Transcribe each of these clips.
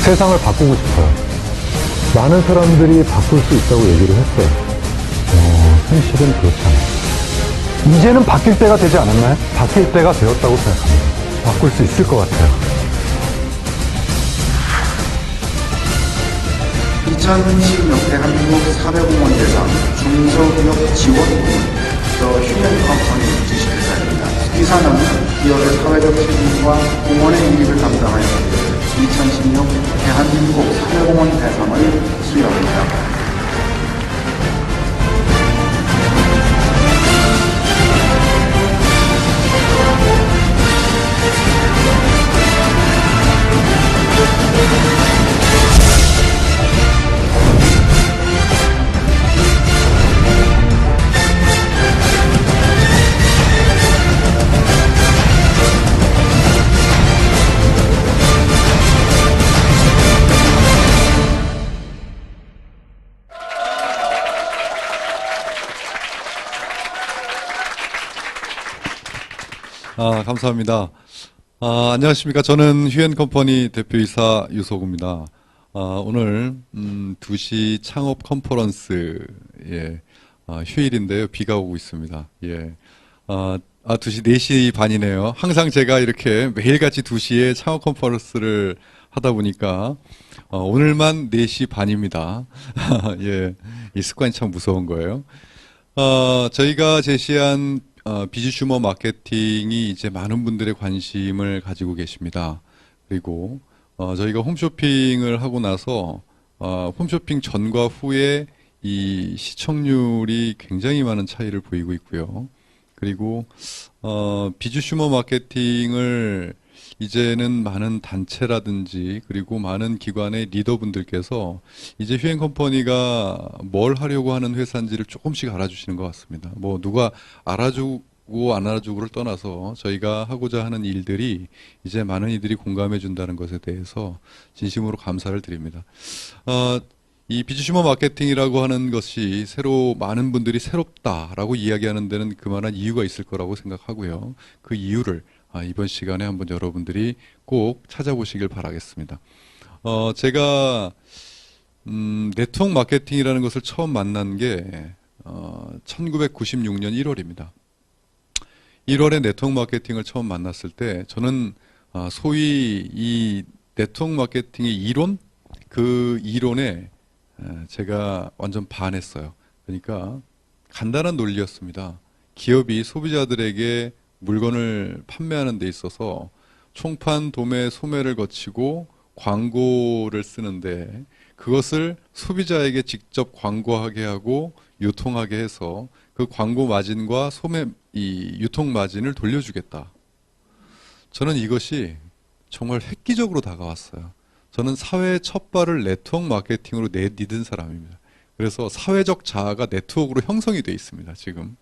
세상을 바꾸고 싶어요. 많은 사람들이 바꿀 수 있다고 얘기를 했어요. 현실은 그렇지 않아요. 이제는 바뀔 때가 되지 않았나요? 바뀔 때가 되었다고 생각합니다. 바꿀 수 있을 것 같아요. 2016 대한민국 사회공헌 대상 중소기업 지원부문 The Human Company 주식회사입니다. 이사는 기업의 사회적 책임과 공헌의 이익을 담당하여 2016 대한민국 사회공헌 대상을 수여합니다. 감사합니다. 안녕하십니까. 저는 휴앤컴퍼니 대표이사 유석우입니다. 오늘 2시 창업 컨퍼런스 휴일인데요. 비가 오고 있습니다. 2시 4시 반이네요. 항상 제가 이렇게 매일같이 2시에 창업 컨퍼런스를 하다 보니까 오늘만 4시 반입니다. 이 습관이 참 무서운 거예요. 저희가 제시한 비즈슈머 마케팅이 이제 많은 분들의 관심을 가지고 계십니다. 그리고 저희가 홈쇼핑을 하고 나서 홈쇼핑 전과 후에 이 시청률이 굉장히 많은 차이를 보이고 있고요. 그리고 비즈슈머 마케팅을 이제는 많은 단체라든지 그리고 많은 기관의 리더분들께서 이제 휴앤컴퍼니가 뭘 하려고 하는 회사인지를 조금씩 알아주시는 것 같습니다. 뭐 누가 알아주고 안 알아주고를 떠나서 저희가 하고자 하는 일들이 이제 많은 이들이 공감해 준다는 것에 대해서 진심으로 감사를 드립니다. 이 비즈슈머 마케팅이라고 하는 것이 많은 분들이 새롭다라고 이야기하는 데는 그만한 이유가 있을 거라고 생각하고요. 그 이유를 이번 시간에 한번 여러분들이 꼭 찾아보시길 바라겠습니다. 제가 네트워크 마케팅이라는 것을 처음 만난 게 1996년 1월입니다. 1월에 네트워크 마케팅을 처음 만났을 때 저는 소위 이 네트워크 마케팅의 이론? 그 이론에 제가 완전 반했어요. 그러니까 간단한 논리였습니다. 기업이 소비자들에게 물건을 판매하는 데 있어서 총판, 도매, 소매를 거치고 광고를 쓰는데 그것을 소비자에게 직접 광고하게 하고 유통하게 해서 그 광고 마진과 이 유통 마진을 돌려주겠다. 저는 이것이 정말 획기적으로 다가왔어요. 저는 사회의 첫 발을 네트워크 마케팅으로 내디딘 사람입니다. 그래서 사회적 자아가 네트워크로 형성이 되어 있습니다, 지금.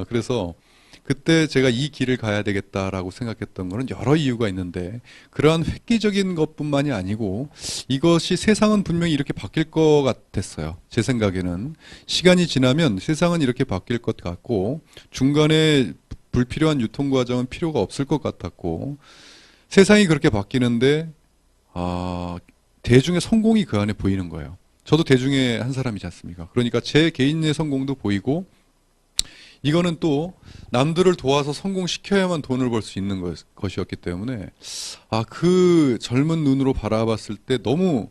그래서 그때 제가 이 길을 가야 되겠다라고 생각했던 것은 여러 이유가 있는데 그러한 획기적인 것뿐만이 아니고 이것이 세상은 분명히 이렇게 바뀔 것 같았어요. 제 생각에는 시간이 지나면 세상은 이렇게 바뀔 것 같고 중간에 불필요한 유통 과정은 필요가 없을 것 같았고 세상이 그렇게 바뀌는데 대중의 성공이 그 안에 보이는 거예요. 저도 대중의 한 사람이지 않습니까? 그러니까 제 개인의 성공도 보이고 이거는 또 남들을 도와서 성공시켜야만 돈을 벌 수 있는 것이었기 때문에 그 젊은 눈으로 바라봤을 때 너무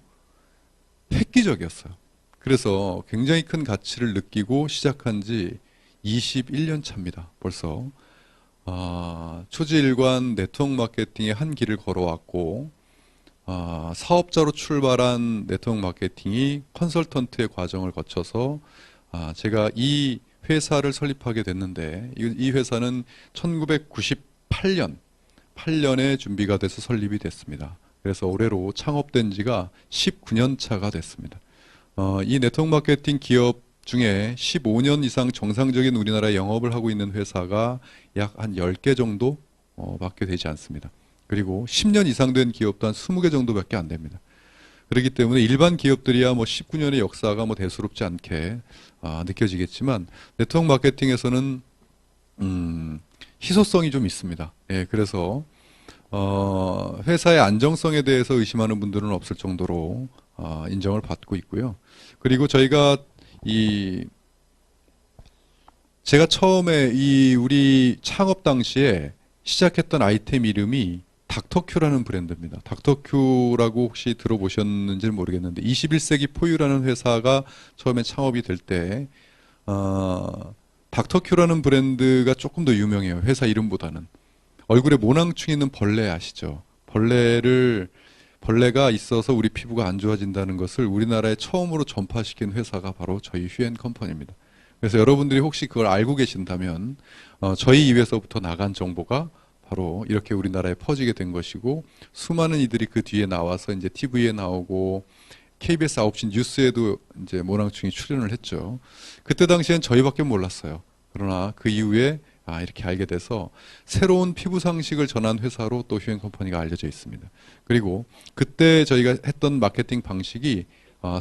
획기적이었어요. 그래서 굉장히 큰 가치를 느끼고 시작한 지 21년 차입니다. 벌써 초지일관 네트워크 마케팅의 한 길을 걸어왔고 사업자로 출발한 네트워크 마케팅이 컨설턴트의 과정을 거쳐서 제가 이 회사를 설립하게 됐는데 이 회사는 1998년에 준비가 돼서 설립이 됐습니다. 그래서 올해로 창업된 지가 19년 차가 됐습니다. 이 네트워크 마케팅 기업 중에 15년 이상 정상적인 우리나라에 영업을 하고 있는 회사가 약 한 10개 정도 밖에 되지 않습니다. 그리고 10년 이상 된 기업도 한 20개 정도밖에 안 됩니다. 그렇기 때문에 일반 기업들이야 19년의 역사가 대수롭지 않게 느껴지겠지만 네트워크 마케팅에서는 희소성이 좀 있습니다. 그래서 회사의 안정성에 대해서 의심하는 분들은 없을 정도로 인정을 받고 있고요. 그리고 저희가 제가 처음에 우리 창업 당시에 시작했던 아이템 이름이 닥터큐라는 브랜드입니다. 닥터큐라고 혹시 들어보셨는지 모르겠는데 21세기 포유라는 회사가 처음에 창업이 될 때 닥터큐라는 브랜드가 조금 더 유명해요. 회사 이름보다는. 얼굴에 모낭충 있는 벌레 아시죠? 벌레가 있어서 우리 피부가 안 좋아진다는 것을 우리나라에 처음으로 전파시킨 회사가 바로 저희 휴앤컴퍼니입니다. 그래서 여러분들이 혹시 그걸 알고 계신다면 저희 입에서부터 나간 정보가 바로 이렇게 우리나라에 퍼지게 된 것이고 수많은 이들이 그 뒤에 나와서 이제 TV에 나오고 KBS 9시 뉴스에도 이제 모낭충이 출연을 했죠. 그때 당시엔 저희밖에 몰랐어요. 그러나 그 이후에 이렇게 알게 돼서 새로운 피부 상식을 전한 회사로 또 휴앤컴퍼니가 알려져 있습니다. 그리고 그때 저희가 했던 마케팅 방식이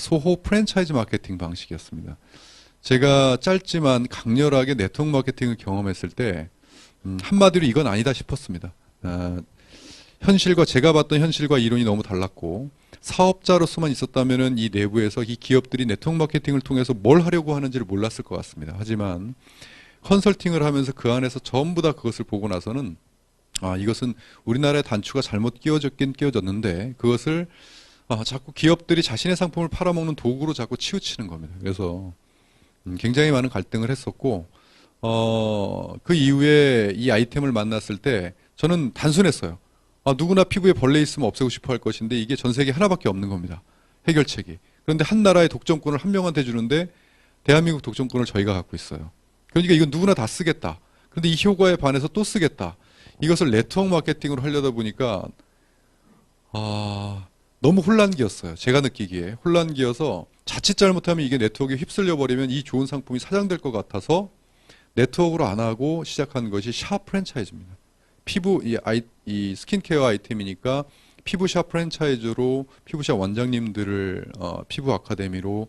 소호 프랜차이즈 마케팅 방식이었습니다. 제가 짧지만 강렬하게 네트워크 마케팅을 경험했을 때 한마디로 이건 아니다 싶었습니다. 현실과 제가 봤던 현실과 이론이 너무 달랐고 사업자로서만 있었다면은 이 내부에서 이 기업들이 네트워크 마케팅을 통해서 뭘 하려고 하는지를 몰랐을 것 같습니다. 하지만 컨설팅을 하면서 그 안에서 전부 다 그것을 보고 나서는 이것은 우리나라의 단추가 잘못 끼워졌긴 끼워졌는데 그것을 자꾸 기업들이 자신의 상품을 팔아먹는 도구로 자꾸 치우치는 겁니다. 그래서 굉장히 많은 갈등을 했었고 그 이후에 이 아이템을 만났을 때 저는 단순했어요. 누구나 피부에 벌레 있으면 없애고 싶어 할 것인데 이게 전 세계에 하나밖에 없는 겁니다. 해결책이. 그런데 한 나라의 독점권을 한 명한테 주는데 대한민국 독점권을 저희가 갖고 있어요. 그러니까 이건 누구나 다 쓰겠다. 그런데 이 효과에 반해서 또 쓰겠다. 이것을 네트워크 마케팅으로 하려다 보니까 너무 혼란기였어요. 제가 느끼기에 혼란기여서 자칫 잘못하면 이게 네트워크에 휩쓸려 버리면 이 좋은 상품이 사장될 것 같아서 네트워크로 안 하고 시작한 것이 샵 프랜차이즈입니다. 피부 이 스킨케어 아이템이니까 피부샵 프랜차이즈로 피부샵 원장님들을 피부 아카데미로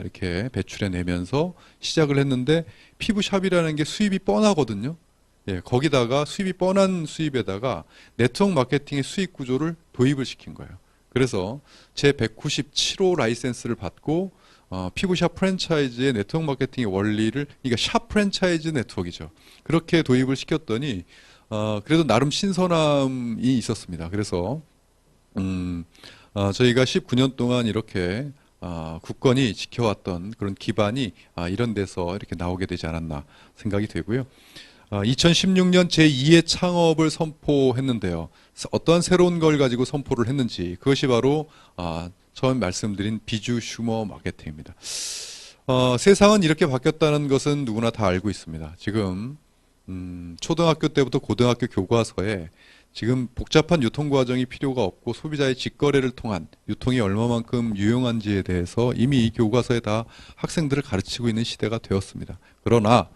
이렇게 배출해 내면서 시작을 했는데 피부샵이라는 게 수입이 뻔하거든요. 예, 거기다가 수입이 뻔한 수입에다가 네트워크 마케팅의 수익 구조를 도입을 시킨 거예요. 그래서 제 197호 라이센스를 받고 피부샵 프랜차이즈의 네트워크 마케팅의 원리를 그러니까 샵 프랜차이즈 네트워크이죠. 그렇게 도입을 시켰더니 그래도 나름 신선함이 있었습니다. 그래서 저희가 19년 동안 이렇게 굳건히 지켜왔던 그런 기반이 이런 데서 이렇게 나오게 되지 않았나 생각이 되고요. 2016년 제2의 창업을 선포했는데요. 어떠한 새로운 걸 가지고 선포를 했는지 그것이 바로 처음 말씀드린 비주 슈머 마케팅입니다. 세상은 이렇게 바뀌었다는 것은 누구나 다 알고 있습니다. 지금 초등학교 때부터 고등학교 교과서에 지금 복잡한 유통 과정이 필요가 없고 소비자의 직거래를 통한 유통이 얼마만큼 유용한지에 대해서 이미 이 교과서에 다 학생들을 가르치고 있는 시대가 되었습니다. 그러나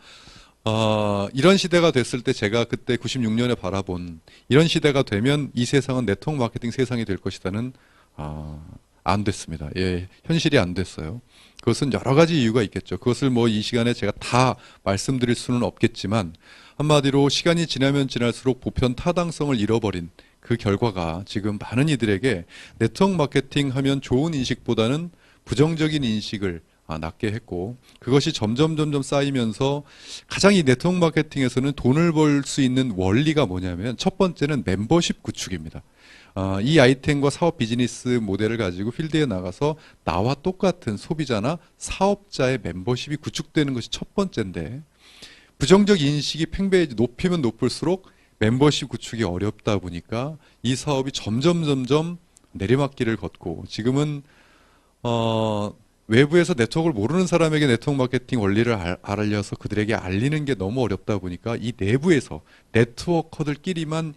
이런 시대가 됐을 때 제가 그때 96년에 바라본 이런 시대가 되면 이 세상은 네트워크 마케팅 세상이 될 것이다는 안 됐습니다. 예, 현실이 안 됐어요. 그것은 여러 가지 이유가 있겠죠. 그것을 뭐 이 시간에 제가 다 말씀드릴 수는 없겠지만 한마디로 시간이 지나면 지날수록 보편 타당성을 잃어버린 그 결과가 지금 많은 이들에게 네트워크 마케팅 하면 좋은 인식보다는 부정적인 인식을 낳게 했고 그것이 점점 쌓이면서 가장 이 네트워크 마케팅에서는 돈을 벌 수 있는 원리가 뭐냐면 첫 번째는 멤버십 구축입니다. 이 아이템과 사업 비즈니스 모델을 가지고 필드에 나가서 나와 똑같은 소비자나 사업자의 멤버십이 구축되는 것이 첫 번째인데 부정적 인식이 팽배해지 높이면 높을수록 멤버십 구축이 어렵다 보니까 이 사업이 점점 내리막길을 걷고 지금은 외부에서 네트워크를 모르는 사람에게 네트워크 마케팅 원리를 알려서 그들에게 알리는 게 너무 어렵다 보니까 이 내부에서 네트워커들끼리만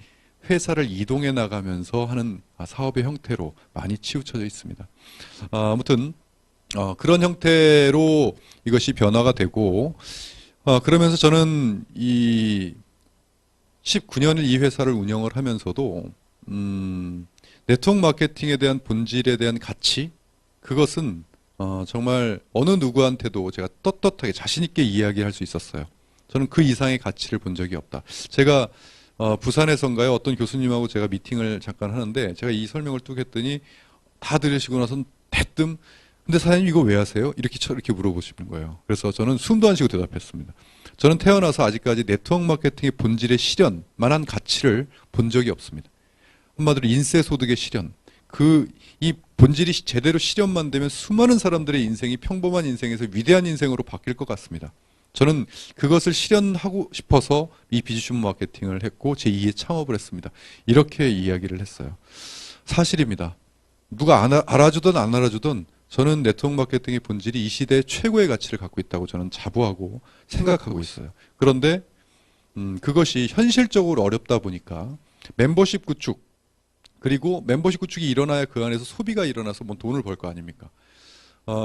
회사를 이동해 나가면서 하는 사업의 형태로 많이 치우쳐져 있습니다. 아무튼 그런 형태로 이것이 변화가 되고 그러면서 저는 이 19년을 이 회사를 운영을 하면서도 네트워크 마케팅에 대한 본질에 대한 가치 그것은 정말 어느 누구한테도 제가 떳떳하게 자신 있게 이야기할 수 있었어요. 저는 그 이상의 가치를 본 적이 없다. 제가 부산에선가요? 어떤 교수님하고 제가 미팅을 잠깐 하는데 제가 이 설명을 뚝 했더니 다 들으시고 나선 대뜸 근데 사장님 이거 왜 하세요? 이렇게 물어보시는 거예요. 그래서 저는 숨도 안 쉬고 대답했습니다. 저는 태어나서 아직까지 네트워크 마케팅의 본질의 실현만한 가치를 본 적이 없습니다. 한마디로 인세 소득의 실현. 이 본질이 제대로 실현만 되면 수많은 사람들의 인생이 평범한 인생에서 위대한 인생으로 바뀔 것 같습니다. 저는 그것을 실현하고 싶어서 이 비즈슈머 마케팅을 했고 제2의 창업을 했습니다. 이렇게 이야기를 했어요. 사실입니다. 누가 알아주든 안 알아주든 저는 네트워크 마케팅의 본질이 이 시대의 최고의 가치를 갖고 있다고 저는 자부하고 생각하고 있어요. 그런데 그것이 현실적으로 어렵다 보니까 멤버십 구축 그리고 멤버십 구축이 일어나야 그 안에서 소비가 일어나서 뭐 돈을 벌 거 아닙니까?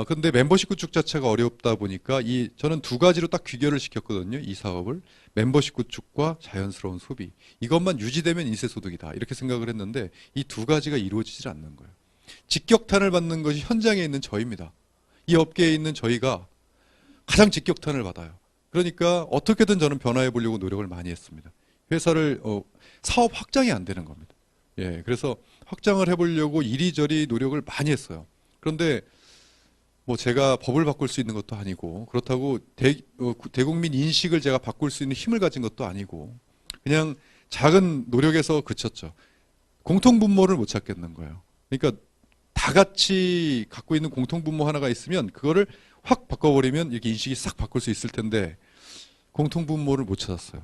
근데 멤버십 구축 자체가 어렵다 보니까 저는 두 가지로 딱 귀결을 시켰거든요. 이 사업을. 멤버십 구축과 자연스러운 소비. 이것만 유지되면 인세소득이다. 이렇게 생각을 했는데 이 두 가지가 이루어지질 않는 거예요. 직격탄을 받는 것이 현장에 있는 저희입니다. 이 업계에 있는 저희가 가장 직격탄을 받아요. 그러니까 어떻게든 저는 변화해 보려고 노력을 많이 했습니다. 회사를 사업 확장이 안 되는 겁니다. 예, 그래서 확장을 해보려고 이리저리 노력을 많이 했어요. 그런데 뭐 제가 법을 바꿀 수 있는 것도 아니고 그렇다고 대국민 인식을 제가 바꿀 수 있는 힘을 가진 것도 아니고 그냥 작은 노력에서 그쳤죠. 공통분모를 못 찾겠는 거예요. 그러니까 다 같이 갖고 있는 공통분모 하나가 있으면 그거를 확 바꿔버리면 이렇게 인식이 싹 바꿀 수 있을 텐데 공통분모를 못 찾았어요.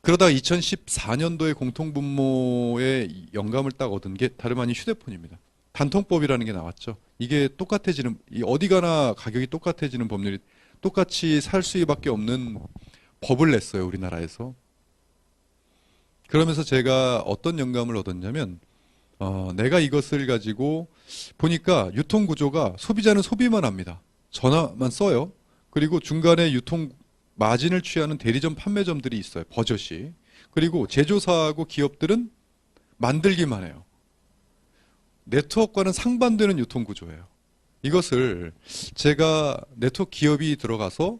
그러다가 2014년도에 공통분모의 영감을 딱 얻은 게 다름 아닌 휴대폰입니다. 단통법이라는 게 나왔죠. 이게 어디 가나 가격이 똑같아지는 법률이 똑같이 살 수밖에 없는 법을 냈어요. 우리나라에서. 그러면서 제가 어떤 영감을 얻었냐면 내가 이것을 가지고 보니까 유통구조가 소비자는 소비만 합니다. 전화만 써요. 그리고 중간에 유통 마진을 취하는 대리점 판매점들이 있어요. 버젓이. 그리고 제조사하고 기업들은 만들기만 해요. 네트워크와는 상반되는 유통구조예요. 이것을 제가 네트워크 기업이 들어가서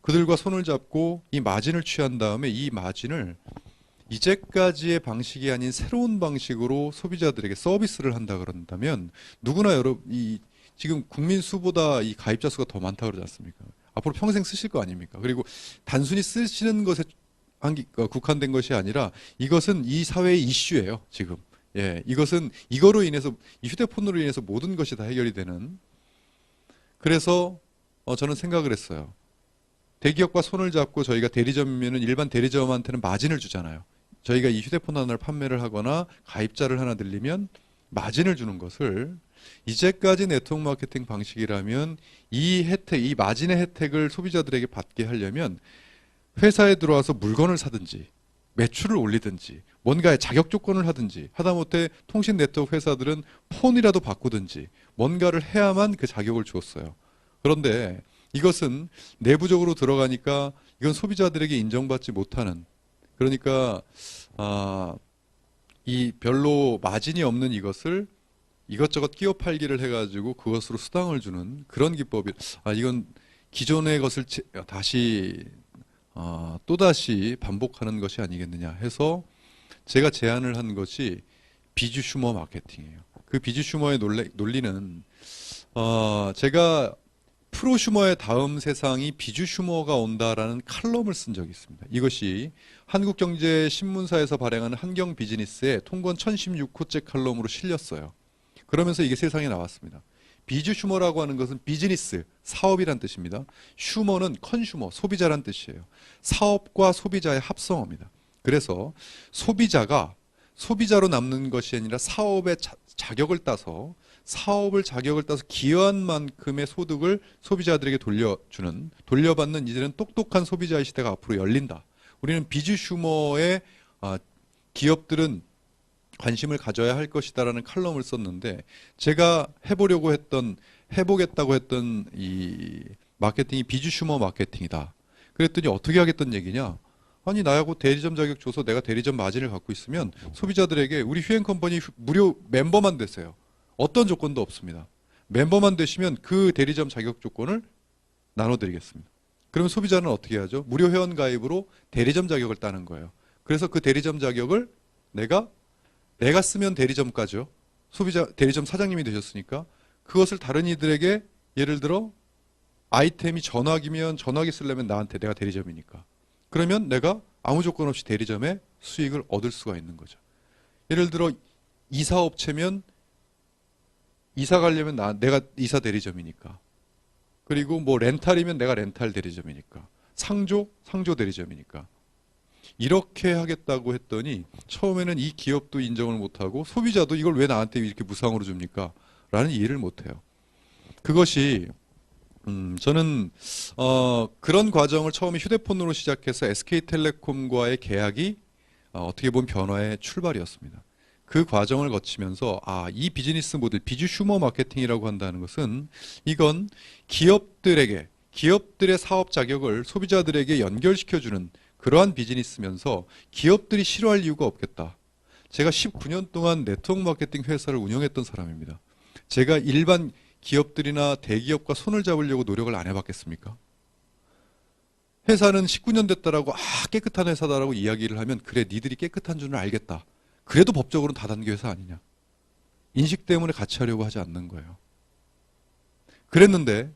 그들과 손을 잡고 이 마진을 취한 다음에 이 마진을 이제까지의 방식이 아닌 새로운 방식으로 소비자들에게 서비스를 한다 그런다면 누구나 지금 국민 수보다 이 가입자 수가 더 많다 그러지 않습니까? 앞으로 평생 쓰실 거 아닙니까? 그리고 단순히 쓰시는 것에 국한된 것이 아니라 이것은 이 사회의 이슈예요, 지금. 예, 이것은 이거로 인해서 이 휴대폰으로 인해서 모든 것이 다 해결이 되는. 그래서 저는 생각을 했어요. 대기업과 손을 잡고 저희가 대리점이면은 일반 대리점한테는 마진을 주잖아요. 저희가 이 휴대폰 하나를 판매를 하거나 가입자를 하나 늘리면 마진을 주는 것을 이제까지 네트워크 마케팅 방식이라면 이 마진의 혜택을 소비자들에게 받게 하려면 회사에 들어와서 물건을 사든지 매출을 올리든지 뭔가의 자격 조건을 하든지 하다못해 통신 네트워크 회사들은 폰이라도 바꾸든지 뭔가를 해야만 그 자격을 주었어요. 그런데 이것은 내부적으로 들어가니까 이건 소비자들에게 인정받지 못하는 그러니까 이 별로 마진이 없는 이것을 이것저것 끼워 팔기를 해가지고 그것으로 수당을 주는 그런 기법이 이건 기존의 것을 다시 또다시 반복하는 것이 아니겠느냐 해서 제가 제안을 한 것이 비즈슈머 마케팅이에요. 그 비즈슈머의 논리는 제가 프로슈머의 다음 세상이 비즈슈머가 온다라는 칼럼을 쓴 적이 있습니다. 이것이 한국경제신문사에서 발행하는 한경비즈니스의 통권 1016호째 칼럼으로 실렸어요. 그러면서 이게 세상에 나왔습니다. 비즈슈머라고 하는 것은 비즈니스, 사업이란 뜻입니다. 슈머는 컨슈머, 소비자란 뜻이에요. 사업과 소비자의 합성어입니다. 그래서 소비자가 소비자로 남는 것이 아니라 사업의 자격을 따서 기여한 만큼의 소득을 소비자들에게 돌려받는 이제는 똑똑한 소비자의 시대가 앞으로 열린다. 우리는 비즈슈머의 기업들은 관심을 가져야 할 것이다라는 칼럼을 썼는데 제가 해보겠다고 했던 이 마케팅이 비즈슈머 마케팅이다. 그랬더니 어떻게 하겠다는 얘기냐? 아니 나하고 대리점 자격 줘서 내가 대리점 마진을 갖고 있으면 소비자들에게 우리 휴행컴퍼니 무료 멤버만 되세요. 어떤 조건도 없습니다. 멤버만 되시면 그 대리점 자격 조건을 나눠드리겠습니다. 그러면 소비자는 어떻게 하죠? 무료 회원 가입으로 대리점 자격을 따는 거예요. 그래서 그 대리점 자격을 내가 쓰면 대리점가죠. 소비자 대리점 사장님이 되셨으니까 그것을 다른 이들에게 예를 들어 아이템이 전화기면 전화기 쓰려면 나한테 내가 대리점이니까. 그러면 내가 아무 조건 없이 대리점에 수익을 얻을 수가 있는 거죠. 예를 들어 이사업체면 이사 가려면 내가 이사 대리점이니까. 그리고 뭐 렌탈이면 내가 렌탈 대리점이니까. 상조 대리점이니까. 이렇게 하겠다고 했더니 처음에는 이 기업도 인정을 못하고 소비자도 이걸 왜 나한테 이렇게 무상으로 줍니까? 라는 이해를 못해요. 그것이 저는 그런 과정을 처음에 휴대폰으로 시작해서 SK텔레콤과의 계약이 어떻게 보면 변화의 출발이었습니다. 그 과정을 거치면서 이 비즈니스 모델, 비주슈머 마케팅이라고 한다는 것은 이건 기업들의 사업 자격을 소비자들에게 연결시켜주는 그러한 비즈니스면서 기업들이 싫어할 이유가 없겠다. 제가 19년 동안 네트워크 마케팅 회사를 운영했던 사람입니다. 제가 일반 기업들이나 대기업과 손을 잡으려고 노력을 안 해봤겠습니까? 회사는 19년 됐다라고 깨끗한 회사다라고 이야기를 하면 그래 니들이 깨끗한 줄은 알겠다. 그래도 법적으로는 다단계 회사 아니냐. 인식 때문에 같이 하려고 하지 않는 거예요. 그랬는데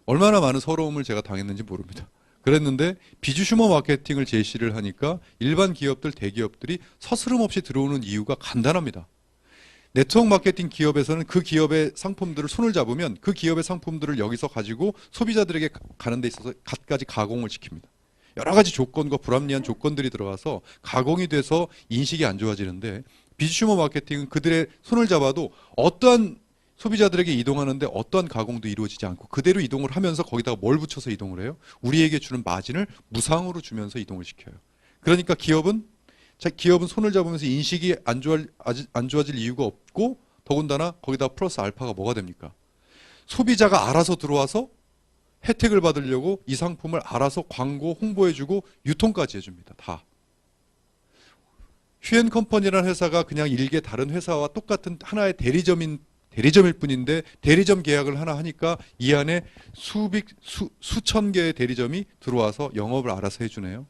얼마나 많은 서러움을 제가 당했는지 모릅니다. 그랬는데 비주슈머 마케팅을 제시를 하니까 일반 기업들, 대기업들이 서스름 없이 들어오는 이유가 간단합니다. 네트워크 마케팅 기업에서는 그 기업의 상품들을 손을 잡으면 그 기업의 상품들을 여기서 가지고 소비자들에게 가는 데 있어서 갖가지 가공을 시킵니다. 여러 가지 조건과 불합리한 조건들이 들어가서 가공이 돼서 인식이 안 좋아지는데 비주슈머 마케팅은 그들의 손을 잡아도 어떠한 소비자들에게 이동하는데 어떠한 가공도 이루어지지 않고 그대로 이동을 하면서 거기다가 뭘 붙여서 이동을 해요? 우리에게 주는 마진을 무상으로 주면서 이동을 시켜요. 그러니까 기업은 손을 잡으면서 인식이 안 좋아질 이유가 없고 더군다나 거기다 플러스 알파가 뭐가 됩니까? 소비자가 알아서 들어와서 혜택을 받으려고 이 상품을 알아서 광고 홍보해주고 유통까지 해줍니다. 다. 휴앤컴퍼니라는 회사가 그냥 일개 다른 회사와 똑같은 하나의 대리점일 뿐인데 대리점 계약을 하나 하니까 이 안에 수천 개의 대리점이 들어와서 영업을 알아서 해주네요.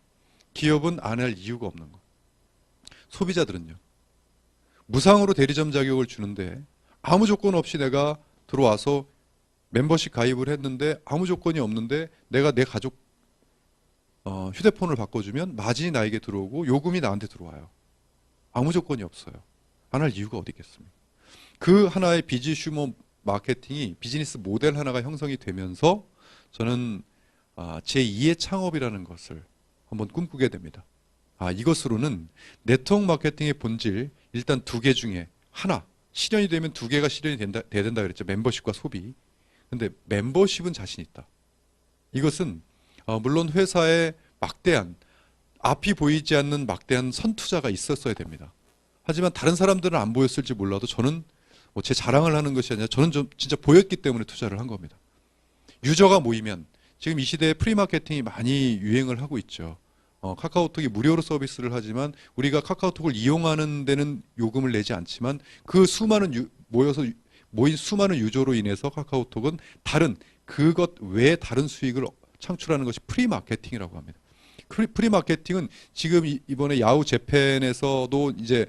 기업은 안 할 이유가 없는 거. 소비자들은요. 무상으로 대리점 자격을 주는데 아무 조건 없이 내가 들어와서 멤버십 가입을 했는데 아무 조건이 없는데 내가 내 가족 휴대폰을 바꿔주면 마진이 나에게 들어오고 요금이 나한테 들어와요. 아무 조건이 없어요. 안 할 이유가 어디 있겠습니까? 그 하나의 비즈슈머 마케팅이 비즈니스 모델 하나가 형성이 되면서 저는 제2의 창업이라는 것을 한번 꿈꾸게 됩니다. 이것으로는 네트워크 마케팅의 본질 일단 두 개 중에 하나 실현이 되면 두 개가 실현이 돼야 된다 그랬죠. 멤버십과 소비. 근데 멤버십은 자신 있다. 이것은 물론 회사에 막대한 앞이 보이지 않는 막대한 선투자가 있었어야 됩니다. 하지만 다른 사람들은 안 보였을지 몰라도 저는 제 자랑을 하는 것이 아니라 저는 좀 진짜 보였기 때문에 투자를 한 겁니다. 유저가 모이면 지금 이 시대에 프리마케팅이 많이 유행을 하고 있죠. 카카오톡이 무료로 서비스를 하지만 우리가 카카오톡을 이용하는 데는 요금을 내지 않지만 그 모인 수많은 유저로 인해서 카카오톡은 그것 외에 다른 수익을 창출하는 것이 프리마케팅이라고 합니다. 프리마케팅은 지금 이번에 야후 재팬에서도 이제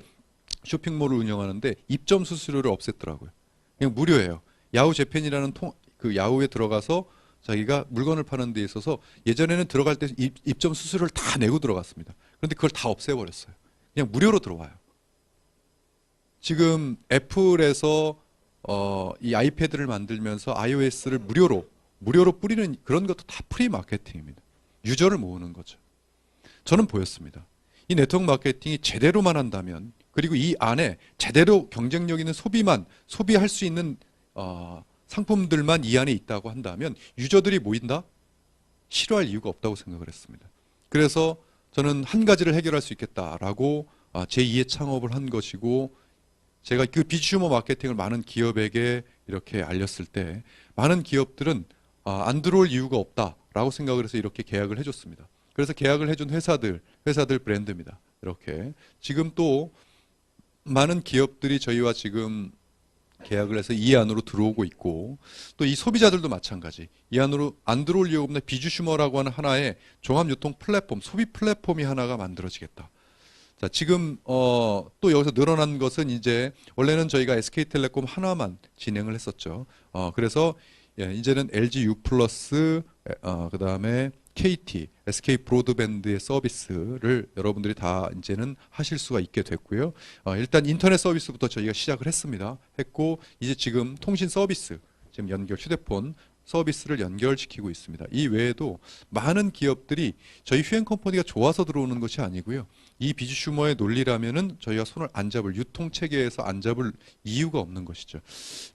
쇼핑몰을 운영하는데 입점 수수료를 없앴더라고요. 그냥 무료예요. 야후 재팬이라는 그 야후에 들어가서 자기가 물건을 파는 데 있어서 예전에는 들어갈 때 입점 수수료를 다 내고 들어갔습니다. 그런데 그걸 다 없애버렸어요. 그냥 무료로 들어와요. 지금 애플에서 이 아이패드를 만들면서 iOS를 무료로 뿌리는 그런 것도 다 프리 마케팅입니다. 유저를 모으는 거죠. 저는 보였습니다. 이 네트워크 마케팅이 제대로만 한다면 그리고 이 안에 제대로 경쟁력 있는 소비할 수 있는 상품들만 이 안에 있다고 한다면 유저들이 모인다? 싫어할 이유가 없다고 생각을 했습니다. 그래서 저는 한 가지를 해결할 수 있겠다라고 제2의 창업을 한 것이고 제가 그 비주슈머 마케팅을 많은 기업에게 이렇게 알렸을 때 많은 기업들은 안 들어올 이유가 없다라고 생각을 해서 이렇게 계약을 해줬습니다. 그래서 계약을 해준 회사들 브랜드입니다. 이렇게 지금 또 많은 기업들이 저희와 지금 계약을 해서 이 안으로 들어오고 있고 또 이 소비자들도 마찬가지 이 안으로 안 들어올 이유가 없는 비주슈머라고 하는 하나의 종합유통 플랫폼 소비 플랫폼이 하나가 만들어지겠다. 자, 지금 또 여기서 늘어난 것은 이제 원래는 저희가 SK텔레콤 하나만 진행을 했었죠. 그래서 예, 이제는 LG U 플러스 그다음에 KT, SK 브로드밴드의 서비스를 여러분들이 다 이제는 하실 수가 있게 됐고요. 일단 인터넷 서비스부터 저희가 시작을 했고 이제 지금 통신 서비스, 지금 휴대폰 서비스를 연결시키고 있습니다. 이 외에도 많은 기업들이 저희 휴앤컴퍼니가 좋아서 들어오는 것이 아니고요. 이 비즈슈머의 논리라면은 저희가 손을 안 잡을, 유통 체계에서 안 잡을 이유가 없는 것이죠.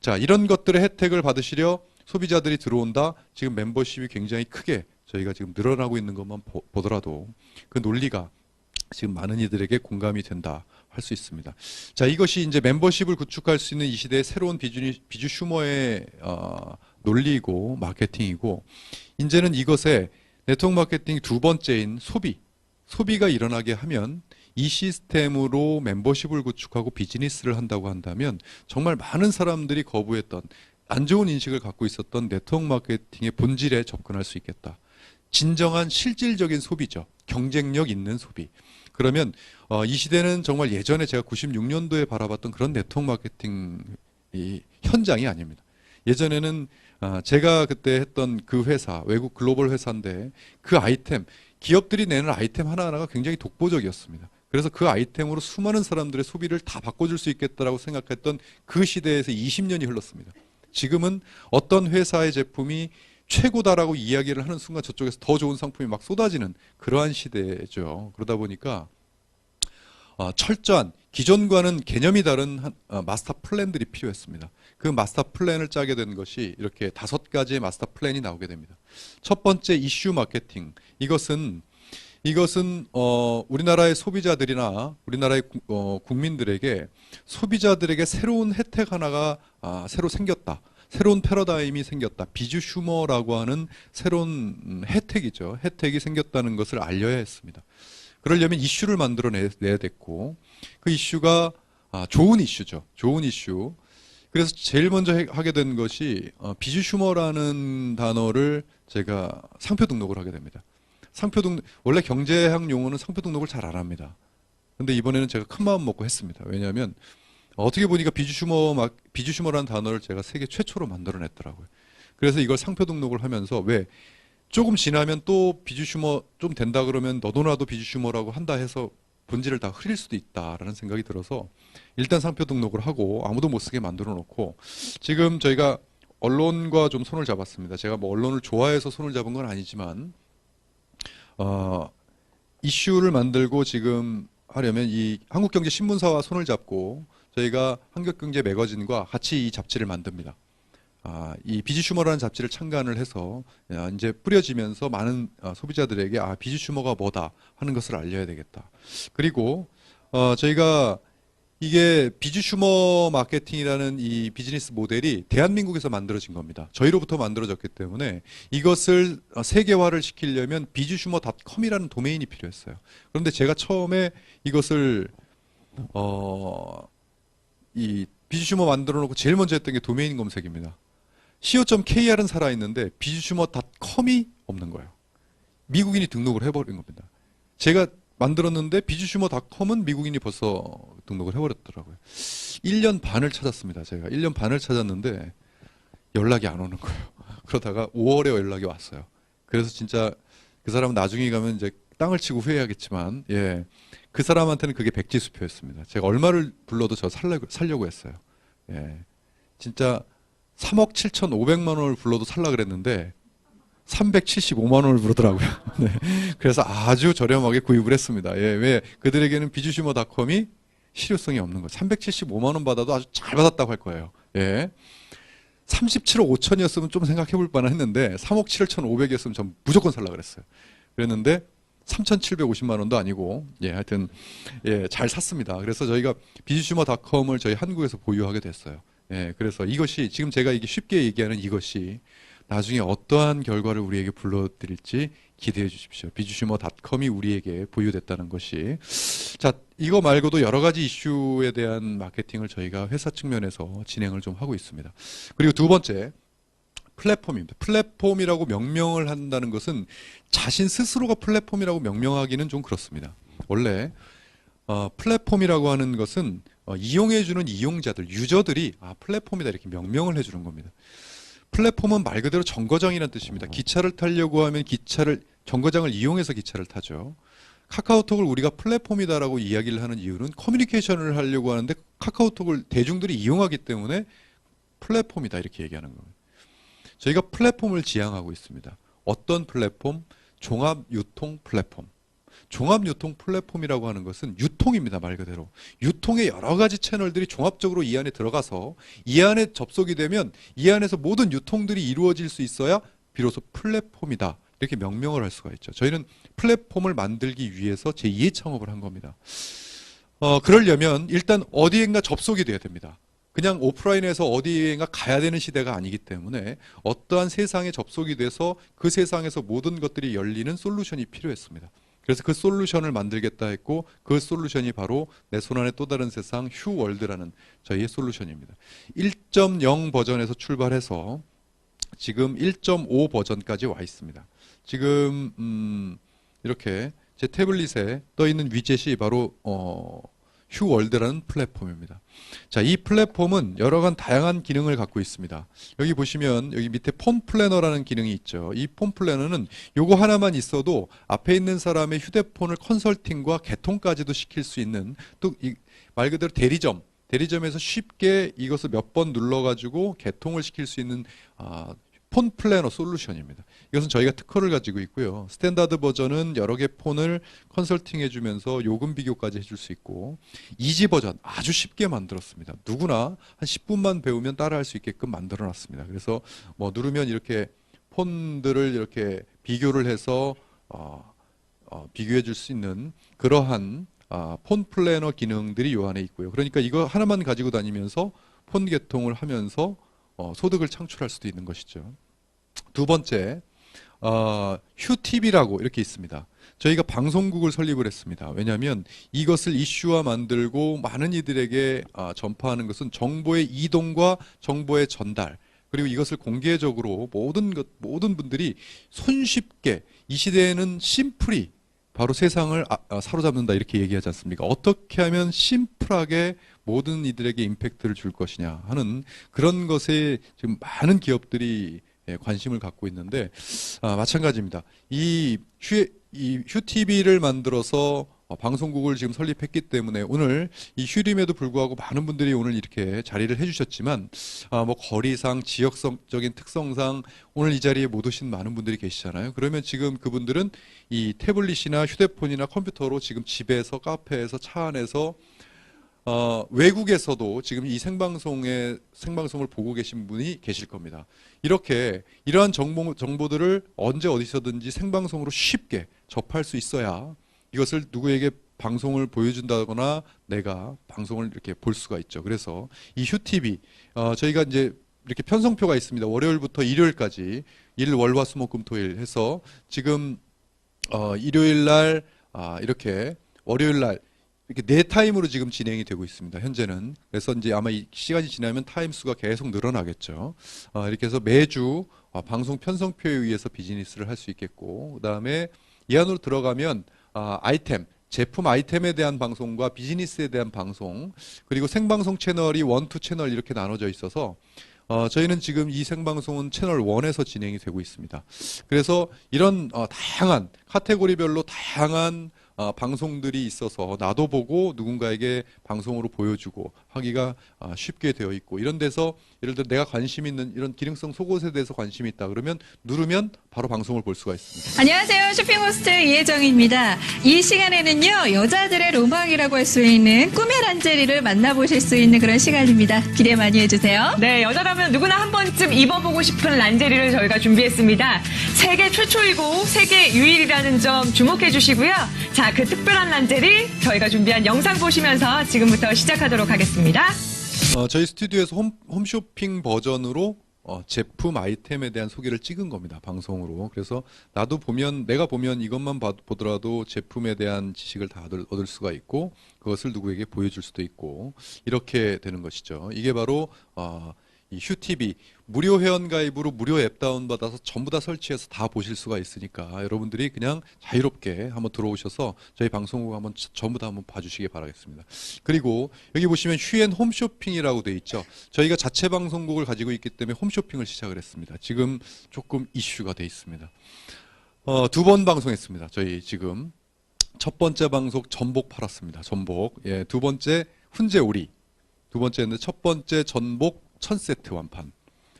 자, 이런 것들의 혜택을 받으시려 소비자들이 들어온다. 지금 멤버십이 굉장히 크게 저희가 지금 늘어나고 있는 것만 보더라도 그 논리가 지금 많은 이들에게 공감이 된다 할 수 있습니다. 자, 이것이 이제 멤버십을 구축할 수 있는 이 시대의 새로운 비즈슈머의 논리이고 마케팅이고, 이제는 이것에 네트워크 마케팅 두 번째인 소비가 일어나게 하면 이 시스템으로 멤버십을 구축하고 비즈니스를 한다고 한다면 정말 많은 사람들이 거부했던, 안 좋은 인식을 갖고 있었던 네트워크 마케팅의 본질에 접근할 수 있겠다. 진정한 실질적인 소비죠. 경쟁력 있는 소비. 그러면 이 시대는 정말 예전에 제가 96년도에 바라봤던 그런 네트워크 마케팅 이 현장이 아닙니다. 예전에는 제가 그때 했던 그 회사, 외국 글로벌 회사인데 그 아이템, 기업들이 내는 아이템 하나하나가 굉장히 독보적이었습니다. 그래서 그 아이템으로 수많은 사람들의 소비를 다 바꿔줄 수 있겠다라고 생각했던 그 시대에서 20년이 흘렀습니다. 지금은 어떤 회사의 제품이 최고다라고 이야기를 하는 순간 저쪽에서 더 좋은 상품이 막 쏟아지는 그러한 시대죠. 그러다 보니까 철저한 기존과는 개념이 다른 마스터 플랜들이 필요했습니다. 그 마스터 플랜을 짜게 된 것이 이렇게 5가지의 마스터 플랜이 나오게 됩니다. 첫 번째 이슈 마케팅. 이것은 우리나라의 소비자들이나 우리나라의 국민들에게 소비자들에게 새로운 혜택 하나가 새로 생겼다. 새로운 패러다임이 생겼다. 비즈슈머라고 하는 새로운 혜택이죠. 혜택이 생겼다는 것을 알려야 했습니다. 그러려면 이슈를 만들어내야 됐고, 그 이슈가 좋은 이슈죠. 좋은 이슈. 그래서 제일 먼저 하게 된 것이 비즈슈머라는 단어를 제가 상표 등록을 하게 됩니다. 원래 경제학 용어는 상표 등록을 잘 안 합니다. 근데 이번에는 제가 큰 마음 먹고 했습니다. 왜냐하면 어떻게 보니까 비즈슈머라는 단어를 제가 세계 최초로 만들어냈더라고요. 그래서 이걸 상표 등록을 하면서 왜 조금 지나면 또 비즈슈머 좀 된다 그러면 너도 나도 비즈슈머라고 한다 해서 본질을 다 흐릴 수도 있다라는 생각이 들어서 일단 상표 등록을 하고 아무도 못 쓰게 만들어 놓고 지금 저희가 언론과 좀 손을 잡았습니다. 제가 뭐 언론을 좋아해서 손을 잡은 건 아니지만 이슈를 만들고 지금 하려면 이 한국경제신문사와 손을 잡고 저희가 한국경제 매거진과 같이 이 잡지를 만듭니다. 이 비즈슈머라는 잡지를 창간을 해서 이제 뿌려지면서 많은 소비자들에게 비즈슈머가 뭐다 하는 것을 알려야 되겠다. 그리고 저희가 이게 비즈슈머 마케팅이라는 이 비즈니스 모델이 대한민국에서 만들어진 겁니다. 저희로부터 만들어졌기 때문에 이것을 세계화를 시키려면 비즈슈머닷컴이라는 도메인이 필요했어요. 그런데 제가 처음에 이것을 이 비즈슈머 만들어 놓고 제일 먼저 했던 게 도메인 검색입니다. co.kr은 살아있는데 비즈슈머닷컴이 없는 거예요. 미국인이 등록을 해버린 겁니다. 제가 만들었는데 비즈슈머닷컴은 미국인이 벌써 등록을 해버렸더라고요. 1년 반을 찾았습니다. 제가 1년 반을 찾았는데 연락이 안 오는 거예요. 그러다가 5월에 연락이 왔어요. 그래서 진짜 그 사람은 나중에 가면 이제 땅을 치고 후회하겠지만 그 사람한테는 그게 백지수표였습니다. 제가 얼마를 불러도 저 살려고 했어요. 진짜 3억 7,500만 원을 불러도 살라 그랬는데 375만 원을 부르더라고요. 그래서 아주 저렴하게 구입을 했습니다. 왜 그들에게는 비즈슈머닷컴이 실효성이 없는 거예요. 375만 원 받아도 아주 잘 받았다고 할 거예요. 37억 5천이었으면 좀 생각해 볼 뻔했는데 3억 7,500이었으면 전 무조건 살라 그랬어요. 그랬는데 3,750만 원도 아니고 하여튼 잘 샀습니다. 그래서 저희가 비즈슈머닷컴을 저희 한국에서 보유하게 됐어요. 그래서 이것이 지금 제가 이게 쉽게 얘기하는 이것이 나중에 어떠한 결과를 우리에게 불러드릴지 기대해 주십시오. 비즈슈머닷컴이 우리에게 보유됐다는 것이. 자, 이거 말고도 여러 가지 이슈에 대한 마케팅을 저희가 회사 측면에서 진행을 좀 하고 있습니다. 그리고 두 번째, 플랫폼입니다. 플랫폼이라고 명명을 한다는 것은 자신 스스로가 플랫폼이라고 명명하기는 좀 그렇습니다. 원래 플랫폼이라고 하는 것은 이용해주는 이용자들, 유저들이 플랫폼이다 이렇게 명명을 해주는 겁니다. 플랫폼은 말 그대로 정거장이라는 뜻입니다. 기차를 타려고 하면 정거장을 이용해서 기차를 타죠. 카카오톡을 우리가 플랫폼이다라고 이야기를 하는 이유는 커뮤니케이션을 하려고 하는데 카카오톡을 대중들이 이용하기 때문에 플랫폼이다 이렇게 얘기하는 겁니다. 저희가 플랫폼을 지향하고 있습니다. 어떤 플랫폼? 종합유통 플랫폼. 종합유통 플랫폼이라고 하는 것은 유통입니다. 말 그대로. 유통의 여러 가지 채널들이 종합적으로 이 안에 들어가서 이 안에 접속이 되면 이 안에서 모든 유통들이 이루어질 수 있어야 비로소 플랫폼이다. 이렇게 명명을 할 수가 있죠. 저희는 플랫폼을 만들기 위해서 제2의 창업을 한 겁니다. 그러려면 일단 어디엔가 접속이 돼야 됩니다. 그냥 오프라인에서 어디엔가 가야 되는 시대가 아니기 때문에 어떠한 세상에 접속이 돼서 그 세상에서 모든 것들이 열리는 솔루션이 필요했습니다. 그래서 그 솔루션을 만들겠다 했고 그 솔루션이 바로 내 손안의 또 다른 세상 휴월드라는 저희의 솔루션입니다. 1.0 버전에서 출발해서 지금 1.5 버전까지 와 있습니다. 지금 이렇게 제 태블릿에 떠 있는 위젯이 바로 휴월드라는 플랫폼입니다. 자, 이 플랫폼은 여러 가지 다양한 기능을 갖고 있습니다. 여기 보시면 여기 밑에 폰 플래너라는 기능이 있죠. 이 폰 플래너는 요거 하나만 있어도 앞에 있는 사람의 휴대폰을 컨설팅과 개통까지도 시킬 수 있는 또 말 그대로 대리점에서 쉽게 이것을 몇 번 눌러가지고 개통을 시킬 수 있는 폰 플래너 솔루션입니다. 이것은 저희가 특허를 가지고 있고요. 스탠다드 버전은 여러 개 폰을 컨설팅 해주면서 요금 비교까지 해줄 수 있고 이지 버전 아주 쉽게 만들었습니다. 누구나 한 10분만 배우면 따라할 수 있게끔 만들어놨습니다. 그래서 뭐 누르면 이렇게 폰들을 이렇게 비교를 해서 비교해 줄 수 있는 그러한 폰 플래너 기능들이 요 안에 있고요. 그러니까 이거 하나만 가지고 다니면서 폰 개통을 하면서 소득을 창출할 수도 있는 것이죠. 두 번째, 휴TV라고 이렇게 있습니다. 저희가 방송국을 설립을 했습니다. 왜냐하면 이것을 이슈화 만들고 많은 이들에게 전파하는 것은 정보의 이동과 정보의 전달, 그리고 이것을 공개적으로 모든 분들이 손쉽게 이 시대에는 심플이 바로 세상을 사로잡는다 이렇게 얘기하지 않습니까? 어떻게 하면 심플하게 모든 이들에게 임팩트를 줄 것이냐 하는 그런 것에 지금 많은 기업들이 관심을 갖고 있는데 마찬가지입니다. 이 휴TV를 만들어서 방송국을 지금 설립했기 때문에 오늘 이 휴림에도 불구하고 많은 분들이 오늘 이렇게 자리를 해주셨지만 뭐 거리상 지역적인 특성상 오늘 이 자리에 못 오신 많은 분들이 계시잖아요. 그러면 지금 그분들은 이 태블릿이나 휴대폰이나 컴퓨터로 지금 집에서 카페에서 차 안에서 외국에서도 지금 이 생방송을 보고 계신 분이 계실 겁니다. 이러한 정보들을 언제 어디서든지 생방송으로 쉽게 접할 수 있어야 이것을 누구에게 방송을 보여준다거나 내가 방송을 이렇게 볼 수가 있죠. 그래서 이 휴TV 저희가 이제 이렇게 편성표가 있습니다. 월요일부터 일요일까지 월화수목금토일 해서 지금 일요일 날 이렇게 월요일 날 이렇게 네 타임으로 지금 진행이 되고 있습니다. 현재는. 그래서 이제 아마 이 시간이 지나면 타임 수가 계속 늘어나겠죠. 이렇게 해서 매주 방송 편성표에 의해서 비즈니스를 할 수 있겠고, 그다음에 이 안으로 들어가면 제품 아이템에 대한 방송과 비즈니스에 대한 방송, 그리고 생방송 채널이 1, 2 채널 이렇게 나눠져 있어서 저희는 지금 이 생방송은 채널 1에서 진행이 되고 있습니다. 그래서 이런 다양한 카테고리별로 다양한 방송들이 있어서 나도 보고 누군가에게 방송으로 보여주고 하기가 쉽게 되어 있고, 이런 데서 예를 들어 내가 관심 있는 이런 기능성 속옷에 대해서 관심이 있다 그러면 누르면 바로 방송을 볼 수가 있습니다. 안녕하세요. 쇼핑호스트 이혜정입니다. 이 시간에는요, 여자들의 로망이라고 할 수 있는 꿈의 란제리를 만나보실 수 있는 그런 시간입니다. 기대 많이 해주세요. 네, 여자라면 누구나 한 번쯤 입어보고 싶은 란제리를 저희가 준비했습니다. 세계 최초이고 세계 유일이라는 점 주목해 주시고요. 자, 그 특별한 란제리 저희가 준비한 영상 보시면서 지금부터 시작하도록 하겠습니다. 저희 스튜디오에서 홈쇼핑 버전으로 제품 아이템에 대한 소개를 찍은 겁니다. 방송으로. 그래서 내가 보면 이것만 보더라도 제품에 대한 지식을 다 얻을 수가 있고 그것을 누구에게 보여줄 수도 있고 이렇게 되는 것이죠. 이게 바로 이 휴TV. 무료 회원 가입으로 무료 앱 다운받아서 전부 다 설치해서 다 보실 수가 있으니까 여러분들이 그냥 자유롭게 한번 들어오셔서 저희 방송국 한번 전부 다 한번 봐주시기 바라겠습니다. 그리고 여기 보시면 휴엔 홈쇼핑이라고 돼 있죠. 저희가 자체 방송국을 가지고 있기 때문에 홈쇼핑을 시작을 했습니다. 지금 조금 이슈가 돼 있습니다. 두 번 방송했습니다. 저희 지금 첫 번째 방송 전복 팔았습니다. 전복. 예, 두 번째 훈제오리. 두 번째는 첫 번째 전복 1000세트 완판.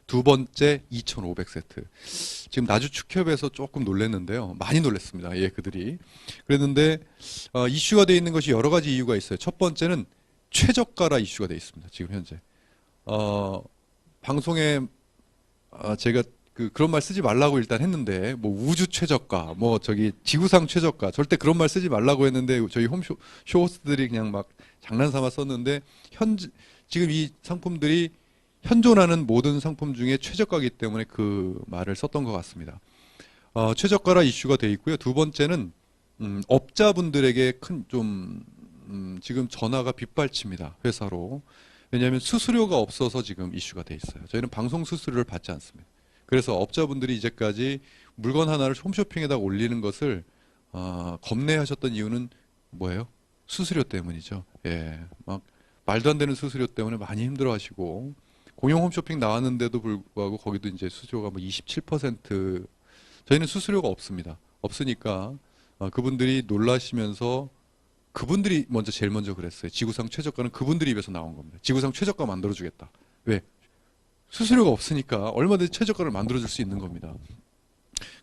두 번째 2,500세트. 지금 나주축협에서 조금 놀랐는데요. 많이 놀랐습니다. 예, 그들이. 그랬는데 이슈가 되어 있는 것이 여러 가지 이유가 있어요. 첫 번째는 최저가라 이슈가 되어 있습니다. 지금 현재. 방송에 제가 그런 말 쓰지 말라고 일단 했는데 뭐 우주 최저가, 뭐 저기 지구상 최저가 절대 그런 말 쓰지 말라고 했는데 저희 쇼호스트들이 그냥 막 장난삼아 썼는데 지금 이 상품들이 현존하는 모든 상품 중에 최저가이기 때문에 그 말을 썼던 것 같습니다. 최저가라 이슈가 돼 있고요. 두 번째는 업자분들에게 큰 지금 전화가 빗발칩니다. 회사로. 왜냐하면 수수료가 없어서 지금 이슈가 돼 있어요. 저희는 방송 수수료를 받지 않습니다. 그래서 업자분들이 이제까지 물건 하나를 홈쇼핑에다 올리는 것을 겁내하셨던 이유는 뭐예요? 수수료 때문이죠. 예, 막 말도 안 되는 수수료 때문에 많이 힘들어하시고 공용 홈쇼핑 나왔는데도 불구하고 거기도 이제 수수료가 뭐 27%. 저희는 수수료가 없습니다. 없으니까 그분들이 놀라시면서 그분들이 제일 먼저 그랬어요. 지구상 최저가는 그분들이 입에서 나온 겁니다. 지구상 최저가 만들어주겠다. 왜? 수수료가 없으니까 얼마든지 최저가를 만들어줄 수 있는 겁니다.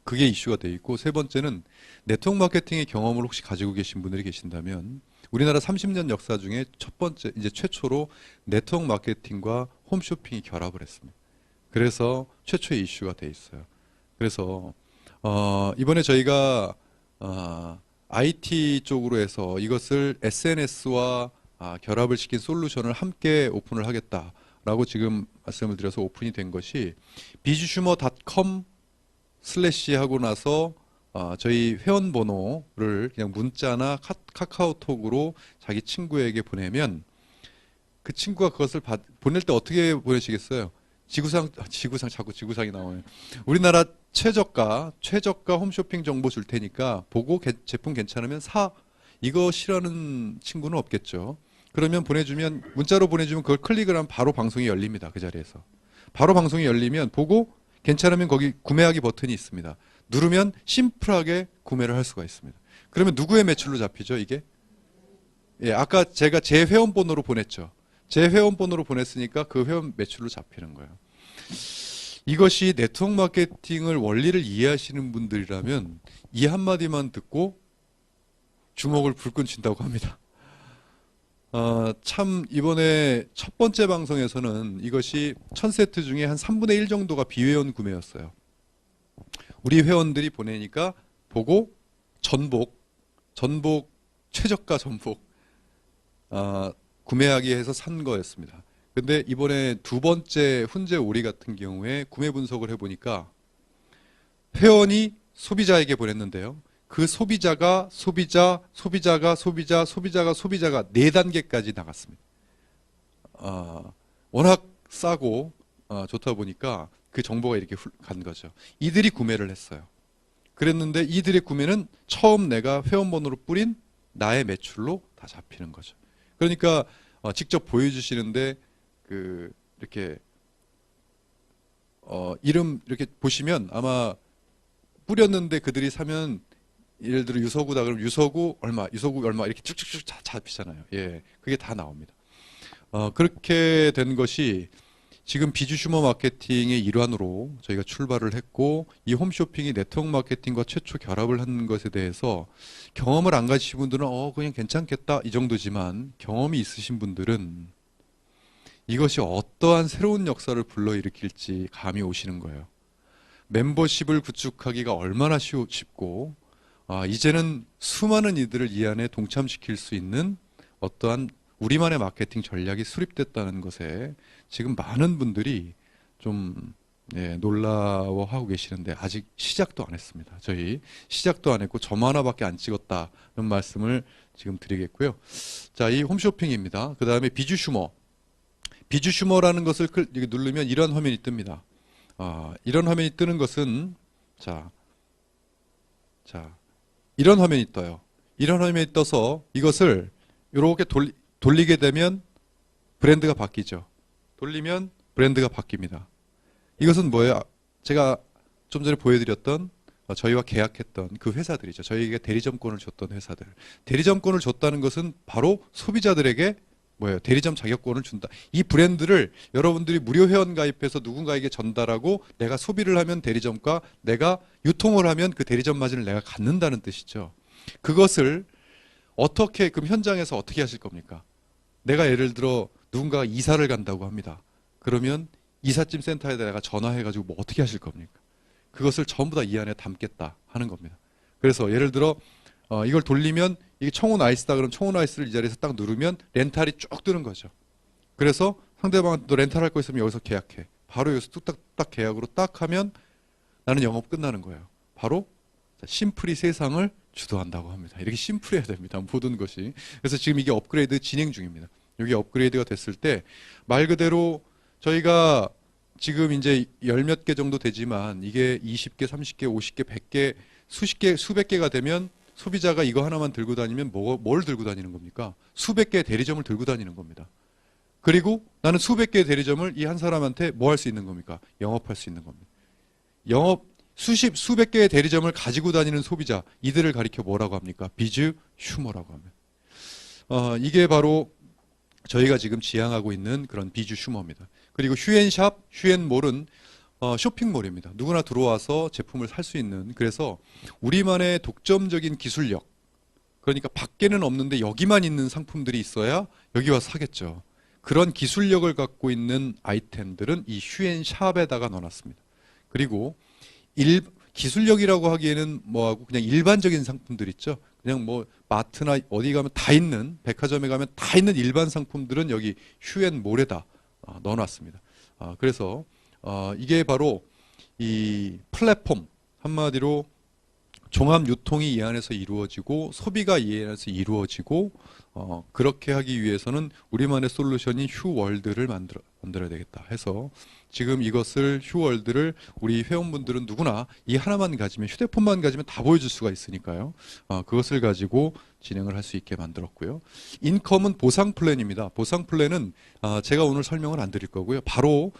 그게 이슈가 돼 있고, 세 번째는 네트워크 마케팅의 경험을 혹시 가지고 계신 분들이 계신다면 우리나라 30년 역사 중에 첫 번째, 이제 최초로 네트워크 마케팅과 홈쇼핑이 결합을 했습니다. 그래서 최초의 이슈가 돼 있어요. 그래서 이번에 저희가 IT 쪽으로 해서 이것을 SNS와 결합을 시킨 솔루션을 함께 오픈을 하겠다라고 지금 말씀을 드려서 오픈이 된 것이 비주슈머.com/ 하고 나서 저희 회원 번호를 그냥 문자나 카카오톡으로 자기 친구에게 보내면 그 친구가 그것을 보낼 때 어떻게 보내시겠어요? 자꾸 지구상이 나오네요. 우리나라 최저가 홈쇼핑 정보 줄 테니까 보고 제품 괜찮으면 사. 이거 싫어하는 친구는 없겠죠. 그러면 문자로 보내주면 그걸 클릭을 하면 바로 방송이 열립니다. 그 자리에서. 바로 방송이 열리면 보고 괜찮으면 거기 구매하기 버튼이 있습니다. 누르면 심플하게 구매를 할 수가 있습니다. 그러면 누구의 매출로 잡히죠, 이게? 예, 아까 제가 제 회원 번호로 보냈죠. 제 회원 번호로 보냈으니까 그 회원 매출로 잡히는 거예요. 이것이 네트워크 마케팅을 원리를 이해하시는 분들이라면 이 한마디만 듣고 주먹을 불끈 쥔다고 합니다. 참 이번에 첫 번째 방송에서는 이것이 1000세트 중에 한 3분의 1 정도가 비회원 구매였어요. 우리 회원들이 보내니까 보고 전복 최저가 전복 구매하기 위해서 산 거였습니다. 근데 이번에 두 번째 훈제 오리 같은 경우에 구매 분석을 해보니까 회원이 소비자에게 보냈는데요. 그 소비자가 4단계까지 나갔습니다. 워낙 싸고 좋다 보니까 그 정보가 이렇게 간 거죠. 이들이 구매를 했어요. 그랬는데 이들의 구매는 처음 내가 회원 번호로 뿌린 나의 매출로 다 잡히는 거죠. 그러니까 직접 보여주시는데 이렇게 이름 이렇게 보시면 아마 뿌렸는데 그들이 사면 예를 들어 유서구다 그러면 유서구 얼마 이렇게 쭉쭉쭉 잡히잖아요. 예, 그게 다 나옵니다. 그렇게 된 것이 지금 비주슈머 마케팅의 일환으로 저희가 출발을 했고 이 홈쇼핑이 네트워크 마케팅과 최초 결합을 한 것에 대해서 경험을 안 가지신 분들은 그냥 괜찮겠다 이 정도지만 경험이 있으신 분들은 이것이 어떠한 새로운 역사를 불러일으킬지 감이 오시는 거예요. 멤버십을 구축하기가 얼마나 쉽고 이제는 수많은 이들을 이 안에 동참시킬 수 있는 어떠한 우리만의 마케팅 전략이 수립됐다는 것에 지금 많은 분들이 좀 놀라워하고 계시는데 아직 시작도 안 했습니다. 저희 시작도 안 했고 점 하나밖에 안 찍었다는 말씀을 지금 드리겠고요. 자, 이 홈쇼핑입니다. 그 다음에 비주슈머라는 것을 누르면 이런 화면이 뜹니다. 이런 화면이 뜨는 것은 자, 이런 화면이 떠요. 이런 화면이 떠서 이것을 이렇게 돌리게 되면 브랜드가 바뀌죠. 돌리면 브랜드가 바뀝니다. 이것은 뭐예요? 제가 좀 전에 보여드렸던 저희와 계약했던 그 회사들이죠. 저희에게 대리점권을 줬던 회사들. 대리점권을 줬다는 것은 바로 소비자들에게 뭐예요? 대리점 자격권을 준다. 이 브랜드를 여러분들이 무료 회원 가입해서 누군가에게 전달하고 내가 소비를 하면 대리점과 내가 유통을 하면 그 대리점 마진을 내가 갖는다는 뜻이죠. 그것을 어떻게 그럼 현장에서 어떻게 하실 겁니까? 내가 예를 들어 누군가가 이사를 간다고 합니다. 그러면 이삿짐 센터에 내가 전화해가지고 뭐 어떻게 하실 겁니까? 그것을 전부 다 이 안에 담겠다 하는 겁니다. 그래서 예를 들어 이걸 돌리면 이게 청혼 아이스다 그러면 청혼 아이스를 이 자리에서 딱 누르면 렌탈이 쭉 뜨는 거죠. 그래서 상대방도 렌탈할 거 있으면 여기서 계약해. 바로 여기서 뚝딱딱 계약으로 딱 하면 나는 영업 끝나는 거예요. 바로 심플이 세상을 주도한다고 합니다. 이렇게 심플해야 됩니다. 모든 것이. 그래서 지금 이게 업그레이드 진행 중입니다. 여기 업그레이드가 됐을 때 말 그대로 저희가 지금 이제 열 몇 개 정도 되지만 이게 20개, 30개, 50개, 100개, 수십 개, 수백 개가 되면 소비자가 이거 하나만 들고 다니면 뭘 들고 다니는 겁니까? 수백 개의 대리점을 들고 다니는 겁니다. 그리고 나는 수백 개의 대리점을 이 한 사람한테 뭐 할 수 있는 겁니까? 영업할 수 있는 겁니다. 수백 개의 대리점을 가지고 다니는 소비자, 이들을 가리켜 뭐라고 합니까? 비즈 슈머라고 합니다. 이게 바로 저희가 지금 지향하고 있는 그런 비즈 슈머입니다. 그리고 휴앤샵, 휴앤몰은 쇼핑몰입니다. 누구나 들어와서 제품을 살 수 있는, 그래서 우리만의 독점적인 기술력, 그러니까 밖에는 없는데 여기만 있는 상품들이 있어야 여기 와서 사겠죠. 그런 기술력을 갖고 있는 아이템들은 이 휴앤샵에다가 넣어놨습니다. 그리고 기술력이라고 하기에는 뭐하고 그냥 일반적인 상품들 있죠. 그냥 뭐 마트나 어디 가면 다 있는, 백화점에 가면 다 있는 일반 상품들은 여기 휴앤몰에다 넣어놨습니다. 그래서 이게 바로 이 플랫폼, 한마디로 종합 유통이 이 안에서 이루어지고 소비가 이 안에서 이루어지고 그렇게 하기 위해서는 우리만의 솔루션인 휴월드를 만들어야 되겠다 해서 지금 이것을 휴월드를 우리 회원분들은 누구나 이 하나만 가지면, 휴대폰만 가지면 다 보여줄 수가 있으니까요. 그것을 가지고 진행을 할 수 있게 만들었고요. 인컴은 보상 플랜입니다. 보상 플랜은 제가 오늘 설명을 안 드릴 거고요. 바로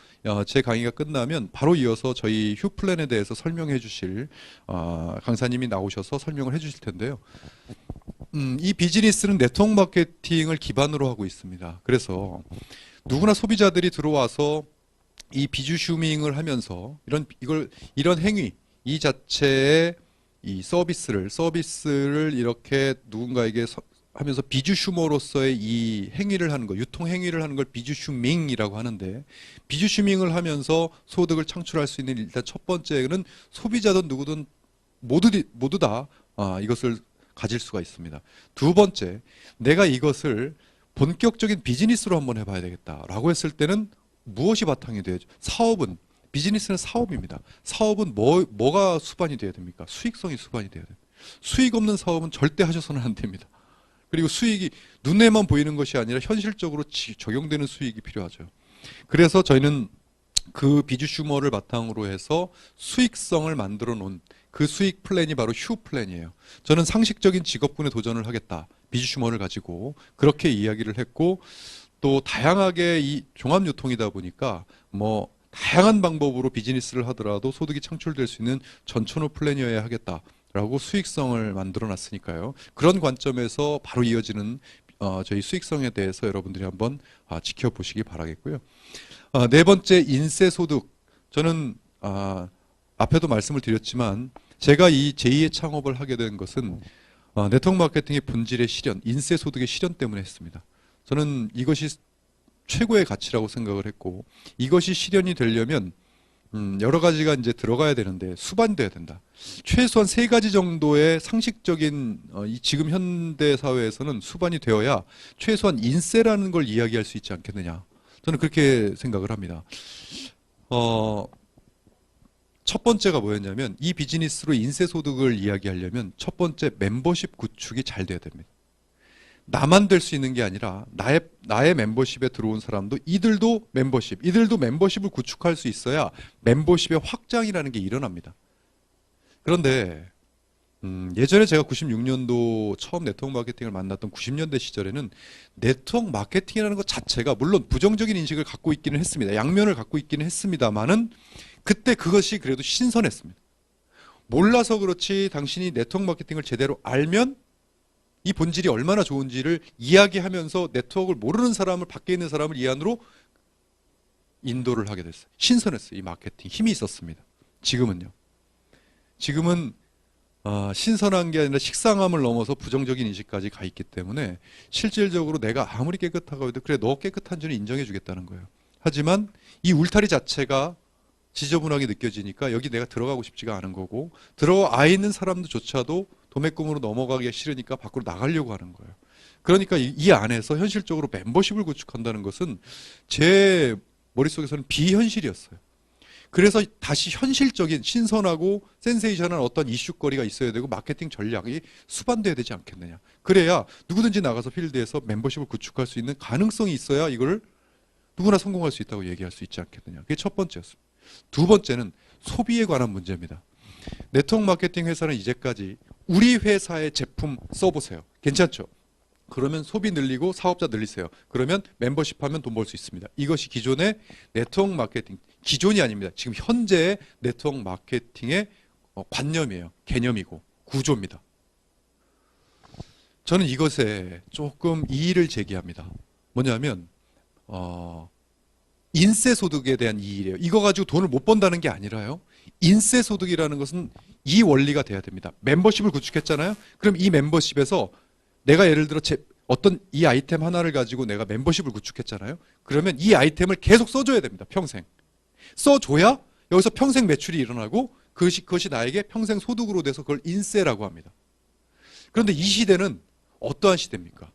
제 강의가 끝나면 바로 이어서 저희 휴 플랜에 대해서 설명해 주실 강사님이 나오셔서 설명을 해 주실 텐데요. 이 비즈니스는 네트워크 마케팅을 기반으로 하고 있습니다. 그래서 누구나 소비자들이 들어와서 이 비주슈밍을 하면서 이런 행위, 이 자체의 이 서비스를 이렇게 누군가에게 하면서 비주슈머로서의 이 행위를 하는 거, 유통 행위를 하는 걸 비주슈밍이라고 하는데, 비주슈밍을 하면서 소득을 창출할 수 있는 일단 첫 번째는 소비자든 누구든 모두 다 이것을 가질 수가 있습니다. 두 번째, 내가 이것을 본격적인 비즈니스로 한번 해봐야 되겠다라고 했을 때는 무엇이 바탕이 돼야죠? 비즈니스는 사업입니다. 사업은 뭐가 수반이 돼야 됩니까? 수익성이 수반이 돼야 됩니다. 수익 없는 사업은 절대 하셔서는 안 됩니다. 그리고 수익이 눈에만 보이는 것이 아니라 현실적으로 적용되는 수익이 필요하죠. 그래서 저희는 그 비주슈머를 바탕으로 해서 수익성을 만들어 놓은 그 수익 플랜이 바로 휴 플랜이에요. 저는 상식적인 직업군에 도전을 하겠다. 비주슈머를 가지고 그렇게 이야기를 했고, 또 다양하게 이 종합유통이다 보니까 뭐 다양한 방법으로 비즈니스를 하더라도 소득이 창출될 수 있는 전천후 플랜이어야 하겠다라고 수익성을 만들어 놨으니까요. 그런 관점에서 바로 이어지는 저희 수익성에 대해서 여러분들이 한번 지켜보시기 바라겠고요. 네 번째, 인세소득. 저는 앞에도 말씀을 드렸지만 제가 이 제2의 창업을 하게 된 것은 네트워크 마케팅의 본질의 실현, 인세소득의 실현 때문에 했습니다. 저는 이것이 최고의 가치라고 생각을 했고, 이것이 실현이 되려면 여러 가지가 이제 들어가야 되는데 수반돼야 된다. 최소한 3가지 정도의 상식적인 이 지금 현대 사회에서는 수반이 되어야 최소한 인세라는 걸 이야기할 수 있지 않겠느냐. 저는 그렇게 생각을 합니다. 첫 번째가 뭐였냐면, 이 비즈니스로 인세소득을 이야기하려면 첫 번째 멤버십 구축이 잘 돼야 됩니다. 나만 될 수 있는 게 아니라 나의 멤버십에 들어온 사람도 이들도 멤버십을 구축할 수 있어야 멤버십의 확장이라는 게 일어납니다. 그런데 예전에 제가 96년도 처음 네트워크 마케팅을 만났던 90년대 시절에는 네트워크 마케팅이라는 것 자체가 물론 부정적인 인식을 갖고 있기는 했습니다. 양면을 갖고 있기는 했습니다만은 그때 그것이 그래도 신선했습니다. 몰라서 그렇지 당신이 네트워크 마케팅을 제대로 알면 이 본질이 얼마나 좋은지를 이야기하면서 네트워크를 모르는 사람을, 밖에 있는 사람을 이 안으로 인도를 하게 됐어요. 신선했어요. 이 마케팅 힘이 있었습니다. 지금은요. 지금은 신선한 게 아니라 식상함을 넘어서 부정적인 인식까지 가 있기 때문에 실질적으로 내가 아무리 깨끗하고 해도 그래 너 깨끗한지는 인정해 주겠다는 거예요. 하지만 이 울타리 자체가 지저분하게 느껴지니까 여기 내가 들어가고 싶지가 않은 거고 들어와 있는 사람들조차도 도매금으로 넘어가기가 싫으니까 밖으로 나가려고 하는 거예요. 그러니까 이 안에서 현실적으로 멤버십을 구축한다는 것은 제 머릿속에서는 비현실이었어요. 그래서 다시 현실적인 신선하고 센세이션한 어떤 이슈거리가 있어야 되고 마케팅 전략이 수반돼야 되지 않겠느냐. 그래야 누구든지 나가서 필드에서 멤버십을 구축할 수 있는 가능성이 있어야 이걸 누구나 성공할 수 있다고 얘기할 수 있지 않겠느냐. 그게 첫 번째였습니다. 두 번째는 소비에 관한 문제입니다. 네트워크 마케팅 회사는 이제까지 우리 회사의 제품 써보세요. 괜찮죠? 그러면 소비 늘리고 사업자 늘리세요. 그러면 멤버십 하면 돈 벌 수 있습니다. 이것이 기존의 네트워크 마케팅, 기존이 아닙니다. 지금 현재의 네트워크 마케팅의 관념이에요. 개념이고 구조입니다. 저는 이것에 조금 이의를 제기합니다. 뭐냐면 인세 소득에 대한 이의래요. 이거 가지고 돈을 못 번다는 게 아니라요. 인세 소득이라는 것은 이 원리가 돼야 됩니다. 멤버십을 구축했잖아요. 그럼 이 멤버십에서 내가 예를 들어 어떤 이 아이템 하나를 가지고 내가 멤버십을 구축했잖아요. 그러면 이 아이템을 계속 써줘야 됩니다. 평생. 써줘야 여기서 평생 매출이 일어나고 그것이 나에게 평생 소득으로 돼서 그걸 인세라고 합니다. 그런데 이 시대는 어떠한 시대입니까?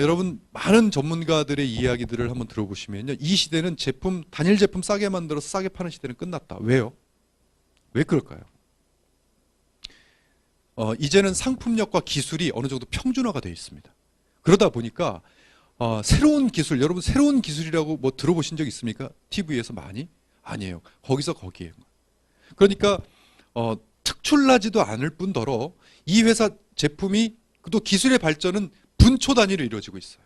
여러분 많은 전문가들의 이야기들을 한번 들어보시면요. 이 시대는 단일 제품 싸게 만들어서 싸게 파는 시대는 끝났다. 왜요? 왜 그럴까요? 이제는 상품력과 기술이 어느 정도 평준화가 되어 있습니다. 그러다 보니까 새로운 기술, 여러분 새로운 기술이라고 뭐 들어보신 적 있습니까? TV에서 많이? 아니에요. 거기서 거기에요. 그러니까 특출나지도 않을 뿐더러 이 회사 제품이 또 기술의 발전은 분초 단위로 이루어지고 있어요.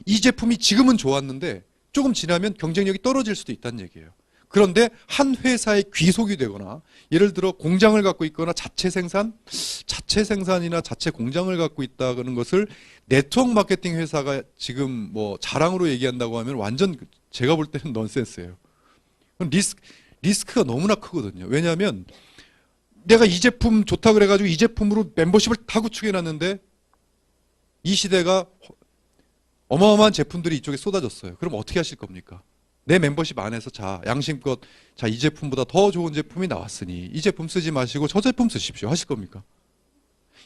이 제품이 지금은 좋았는데 조금 지나면 경쟁력이 떨어질 수도 있다는 얘기예요. 그런데 한 회사의 귀속이 되거나 예를 들어 공장을 갖고 있거나 자체 생산이나 자체 공장을 갖고 있다는 것을 네트워크 마케팅 회사가 지금 뭐 자랑으로 얘기한다고 하면 완전 제가 볼 때는 넌센스예요. 리스크가 너무나 크거든요. 왜냐하면 내가 이 제품 좋다 그래가지고 이 제품으로 멤버십을 다 구축해놨는데 이 시대가 어마어마한 제품들이 이쪽에 쏟아졌어요. 그럼 어떻게 하실 겁니까? 내 멤버십 안에서 양심껏 이 제품보다 더 좋은 제품이 나왔으니 이 제품 쓰지 마시고 저 제품 쓰십시오. 하실 겁니까?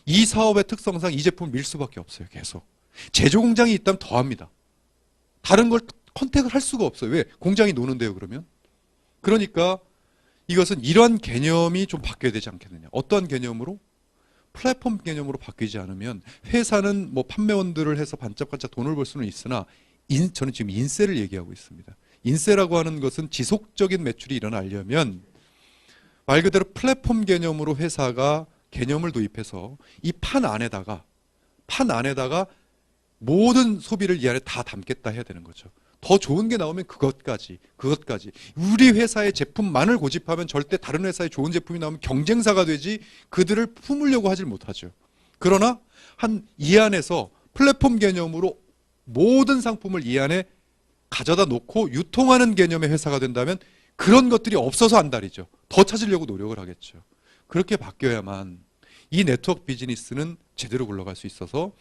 이 사업의 특성상 이 제품을 밀 수밖에 없어요. 계속. 제조 공장이 있다면 더 합니다. 다른 걸 컨택을 할 수가 없어요. 왜? 공장이 노는데요, 그러면? 그러니까 이것은 이러한 개념이 좀 바뀌어야 되지 않겠느냐. 어떠한 개념으로? 플랫폼 개념으로 바뀌지 않으면 회사는 뭐 판매원들을 해서 반짝반짝 돈을 벌 수는 있으나 저는 지금 인세를 얘기하고 있습니다. 인세라고 하는 것은 지속적인 매출이 일어나려면 말 그대로 플랫폼 개념으로 회사가 개념을 도입해서 이 판 안에다가 모든 소비를 이 안에 다 담겠다 해야 되는 거죠. 더 좋은 게 나오면 그것까지. 우리 회사의 제품만을 고집하면 절대 다른 회사의 좋은 제품이 나오면 경쟁사가 되지 그들을 품으려고 하질 못하죠. 그러나 이 안에서 플랫폼 개념으로 모든 상품을 이 안에 가져다 놓고 유통하는 개념의 회사가 된다면 그런 것들이 없어서 안달이죠. 더 찾으려고 노력을 하겠죠. 그렇게 바뀌어야만 이 네트워크 비즈니스는 제대로 굴러갈 수 있어서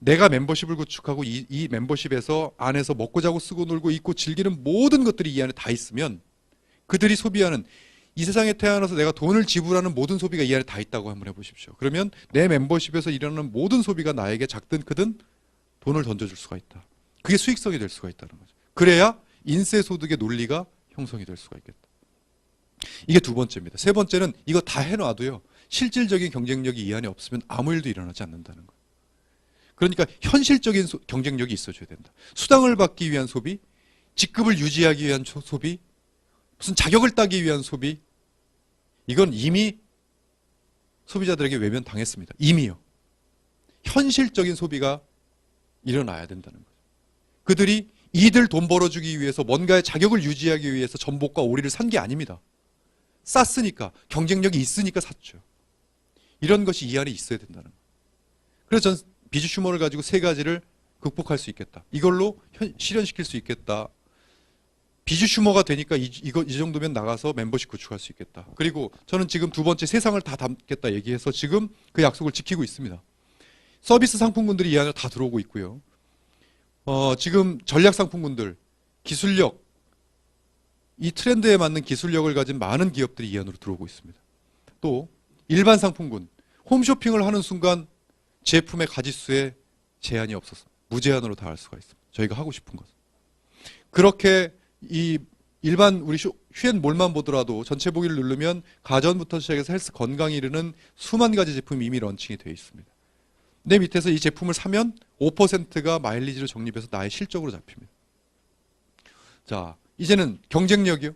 내가 멤버십을 구축하고 이 멤버십에서 안에서 먹고 자고 쓰고 놀고 입고 즐기는 모든 것들이 이 안에 다 있으면 그들이 소비하는 이 세상에 태어나서 내가 돈을 지불하는 모든 소비가 이 안에 다 있다고 한번 해보십시오. 그러면 내 멤버십에서 일어나는 모든 소비가 나에게 작든 크든 돈을 던져줄 수가 있다. 그게 수익성이 될 수가 있다는 거죠. 그래야 인세소득의 논리가 형성이 될 수가 있겠다. 이게 두 번째입니다. 세 번째는 이거 다 해놔도요. 실질적인 경쟁력이 이 안에 없으면 아무 일도 일어나지 않는다는 거예요. 그러니까 현실적인 경쟁력이 있어줘야 된다. 수당을 받기 위한 소비, 직급을 유지하기 위한 소비, 무슨 자격을 따기 위한 소비, 이건 이미 소비자들에게 외면당했습니다. 이미요. 현실적인 소비가 일어나야 된다는 거죠. 그들이 이들 돈 벌어주기 위해서 뭔가의 자격을 유지하기 위해서 전복과 오리를 산 게 아닙니다. 쌌으니까, 경쟁력이 있으니까 샀죠. 이런 것이 이 안에 있어야 된다는 거예요. 그래서 전 비주 슈머를 가지고 세 가지를 극복할 수 있겠다. 이걸로 실현시킬 수 있겠다. 비주 슈머가 되니까 이 정도면 나가서 멤버십 구축할 수 있겠다. 그리고 저는 지금 두 번째 세상을 다 담겠다 얘기해서 지금 그 약속을 지키고 있습니다. 서비스 상품군들이 이 안에 다 들어오고 있고요. 지금 전략 상품군들, 기술력, 이 트렌드에 맞는 기술력을 가진 많은 기업들이 이 안으로 들어오고 있습니다. 또 일반 상품군, 홈쇼핑을 하는 순간 제품의 가짓수에 제한이 없어서 무제한으로 다 할 수가 있습니다. 저희가 하고 싶은 것은. 그렇게 이 일반 우리 휴앤몰만 보더라도 전체 보기를 누르면 가전부터 시작해서 헬스 건강에 이르는 수만 가지 제품이 이미 런칭이 되어 있습니다. 내 밑에서 이 제품을 사면 5%가 마일리지로 적립해서 나의 실적으로 잡힙니다. 자, 이제는 경쟁력이요.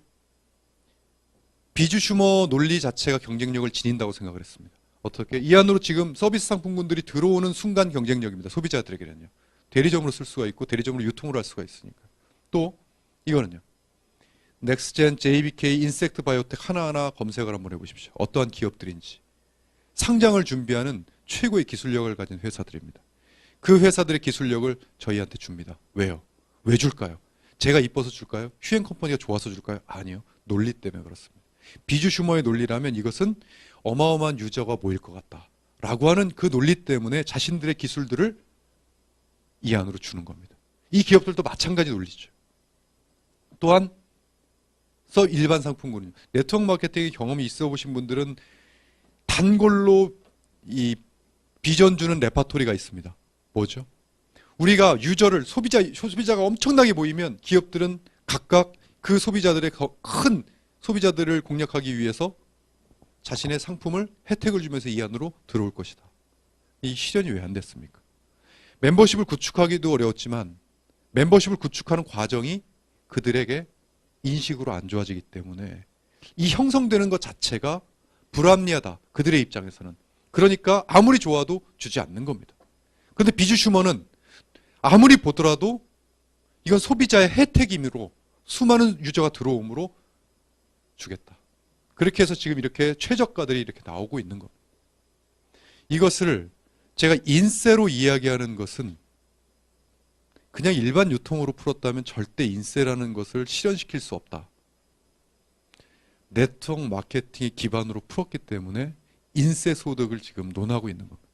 비주 슈머 논리 자체가 경쟁력을 지닌다고 생각을 했습니다. 어떻게? 이 안으로 지금 서비스 상품군들이 들어오는 순간 경쟁력입니다. 소비자들에게는요. 대리점으로 쓸 수가 있고 대리점으로 유통을 할 수가 있으니까. 또 이거는요. 넥스젠, JBK, 인섹트 바이오텍 하나하나 검색을 한번 해보십시오. 어떠한 기업들인지. 상장을 준비하는 최고의 기술력을 가진 회사들입니다. 그 회사들의 기술력을 저희한테 줍니다. 왜요? 왜 줄까요? 제가 이뻐서 줄까요? 휴앤컴퍼니가 좋아서 줄까요? 아니요. 논리 때문에 그렇습니다. 비주 슈머의 논리라면 이것은 어마어마한 유저가 모일 것 같다. 라고 하는 그 논리 때문에 자신들의 기술들을 이 안으로 주는 겁니다. 이 기업들도 마찬가지 논리죠. 또한 일반 상품군요. 네트워크 마케팅의 경험이 있어 보신 분들은 단골로 이 비전 주는 레파토리가 있습니다. 뭐죠? 우리가 유저를 소비자가 엄청나게 모이면 기업들은 각각 그 소비자들의 큰 소비자들을 공략하기 위해서 자신의 상품을 혜택을 주면서 이 안으로 들어올 것이다. 이 실현이 왜 안 됐습니까? 멤버십을 구축하기도 어려웠지만 멤버십을 구축하는 과정이 그들에게 인식으로 안 좋아지기 때문에 이 형성되는 것 자체가 불합리하다. 그들의 입장에서는. 그러니까 아무리 좋아도 주지 않는 겁니다. 그런데 비주 슈머는 아무리 보더라도 이건 소비자의 혜택이므로 수많은 유저가 들어오므로 주겠다. 그렇게 해서 지금 이렇게 최저가들이 이렇게 나오고 있는 겁니다. 이것을 제가 인세로 이야기하는 것은 그냥 일반 유통으로 풀었다면 절대 인세라는 것을 실현시킬 수 없다. 네트워크 마케팅의 기반으로 풀었기 때문에 인세 소득을 지금 논하고 있는 겁니다.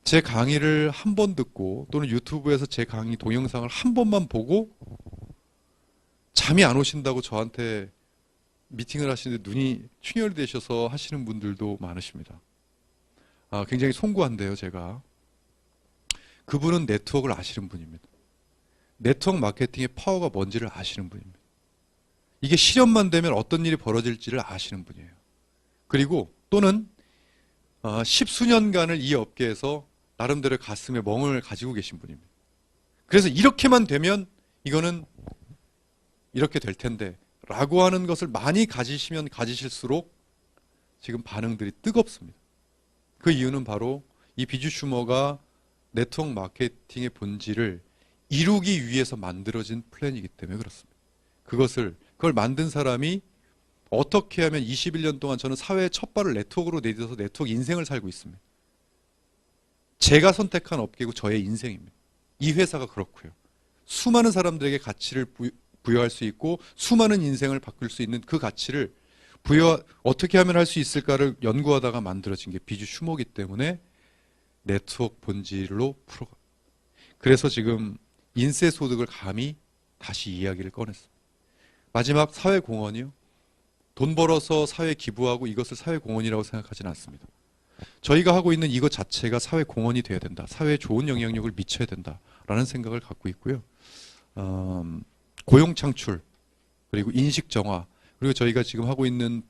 제 강의를 한 번 듣고 또는 유튜브에서 제 강의 동영상을 한 번만 보고 잠이 안 오신다고 저한테 미팅을 하시는데 눈이 충혈되셔서 하시는 분들도 많으십니다. 굉장히 송구한데요, 제가. 그분은 네트워크를 아시는 분입니다. 네트워크 마케팅의 파워가 뭔지를 아시는 분입니다. 이게 실현만 되면 어떤 일이 벌어질지를 아시는 분이에요. 그리고 또는 10수년간을 이 업계에서 나름대로 가슴에 멍을 가지고 계신 분입니다. 그래서 이렇게만 되면 이거는 이렇게 될 텐데 라고 하는 것을 많이 가지시면 가지실수록 지금 반응들이 뜨겁습니다. 그 이유는 바로 이 비주 슈머가 네트워크 마케팅의 본질을 이루기 위해서 만들어진 플랜이기 때문에 그렇습니다. 그걸 만든 사람이 어떻게 하면 21년 동안 저는 사회의 첫 발을 네트워크로 내딛어서 네트워크 인생을 살고 있습니다. 제가 선택한 업계고 저의 인생입니다. 이 회사가 그렇고요. 수많은 사람들에게 가치를 부여할 수 있고 수많은 인생을 바꿀 수 있는 그 가치를 어떻게 하면 할 수 있을까를 연구하다가 만들어진 게 비주 슈머이기 때문에 네트워크 본질로 풀어가. 그래서 지금 인세 소득을 감히 다시 이야기를 꺼냈습니다. 마지막 사회공헌이요. 돈 벌어서 사회에 기부하고 이것을 사회공헌이라고 생각하지는 않습니다. 저희가 하고 있는 이것 자체가 사회공헌이 돼야 된다. 사회에 좋은 영향력을 미쳐야 된다라는 생각을 갖고 있고요. 고용창출, 그리고 인식정화, 그리고 저희가 지금 하고 있는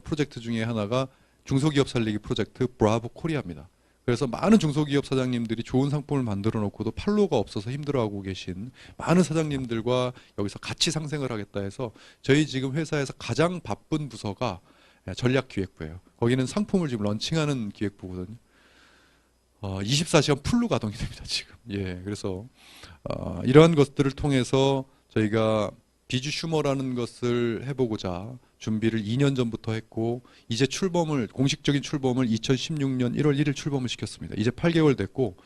프로젝트 중에 하나가 중소기업 살리기 프로젝트 브라보 코리아입니다. 그래서 많은 중소기업 사장님들이 좋은 상품을 만들어 놓고도 판로가 없어서 힘들어하고 계신 많은 사장님들과 여기서 같이 상생을 하겠다 해서 저희 지금 회사에서 가장 바쁜 부서가 전략기획부예요. 거기는 상품을 지금 런칭하는 기획부거든요. 24시간 풀로 가동이 됩니다, 지금. 예, 그래서 이러한 것들을 통해서 저희가 비주 슈머라는 것을 해보고자 준비를 2년 전부터 했고, 이제 공식적인 출범을 2016년 1월 1일 출범을 시켰습니다. 이제 8개월 됐고,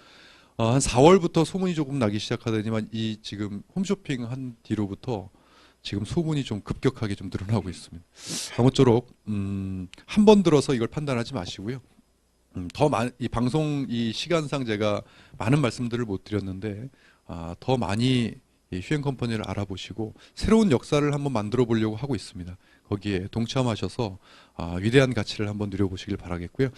한 4월부터 소문이 조금 나기 시작하더니만 이 지금 홈쇼핑 한 뒤로부터 지금 소문이 좀 급격하게 좀 늘어나고 있습니다. 아무쪼록 한 번 들어서 이걸 판단하지 마시고요. 이 방송 이 시간상 제가 많은 말씀들을 못 드렸는데 더 많이 이 휴앤컴퍼니를 알아보시고 새로운 역사를 한번 만들어 보려고 하고 있습니다. 거기에 동참하셔서 위대한 가치를 한번 누려보시길 바라겠고요.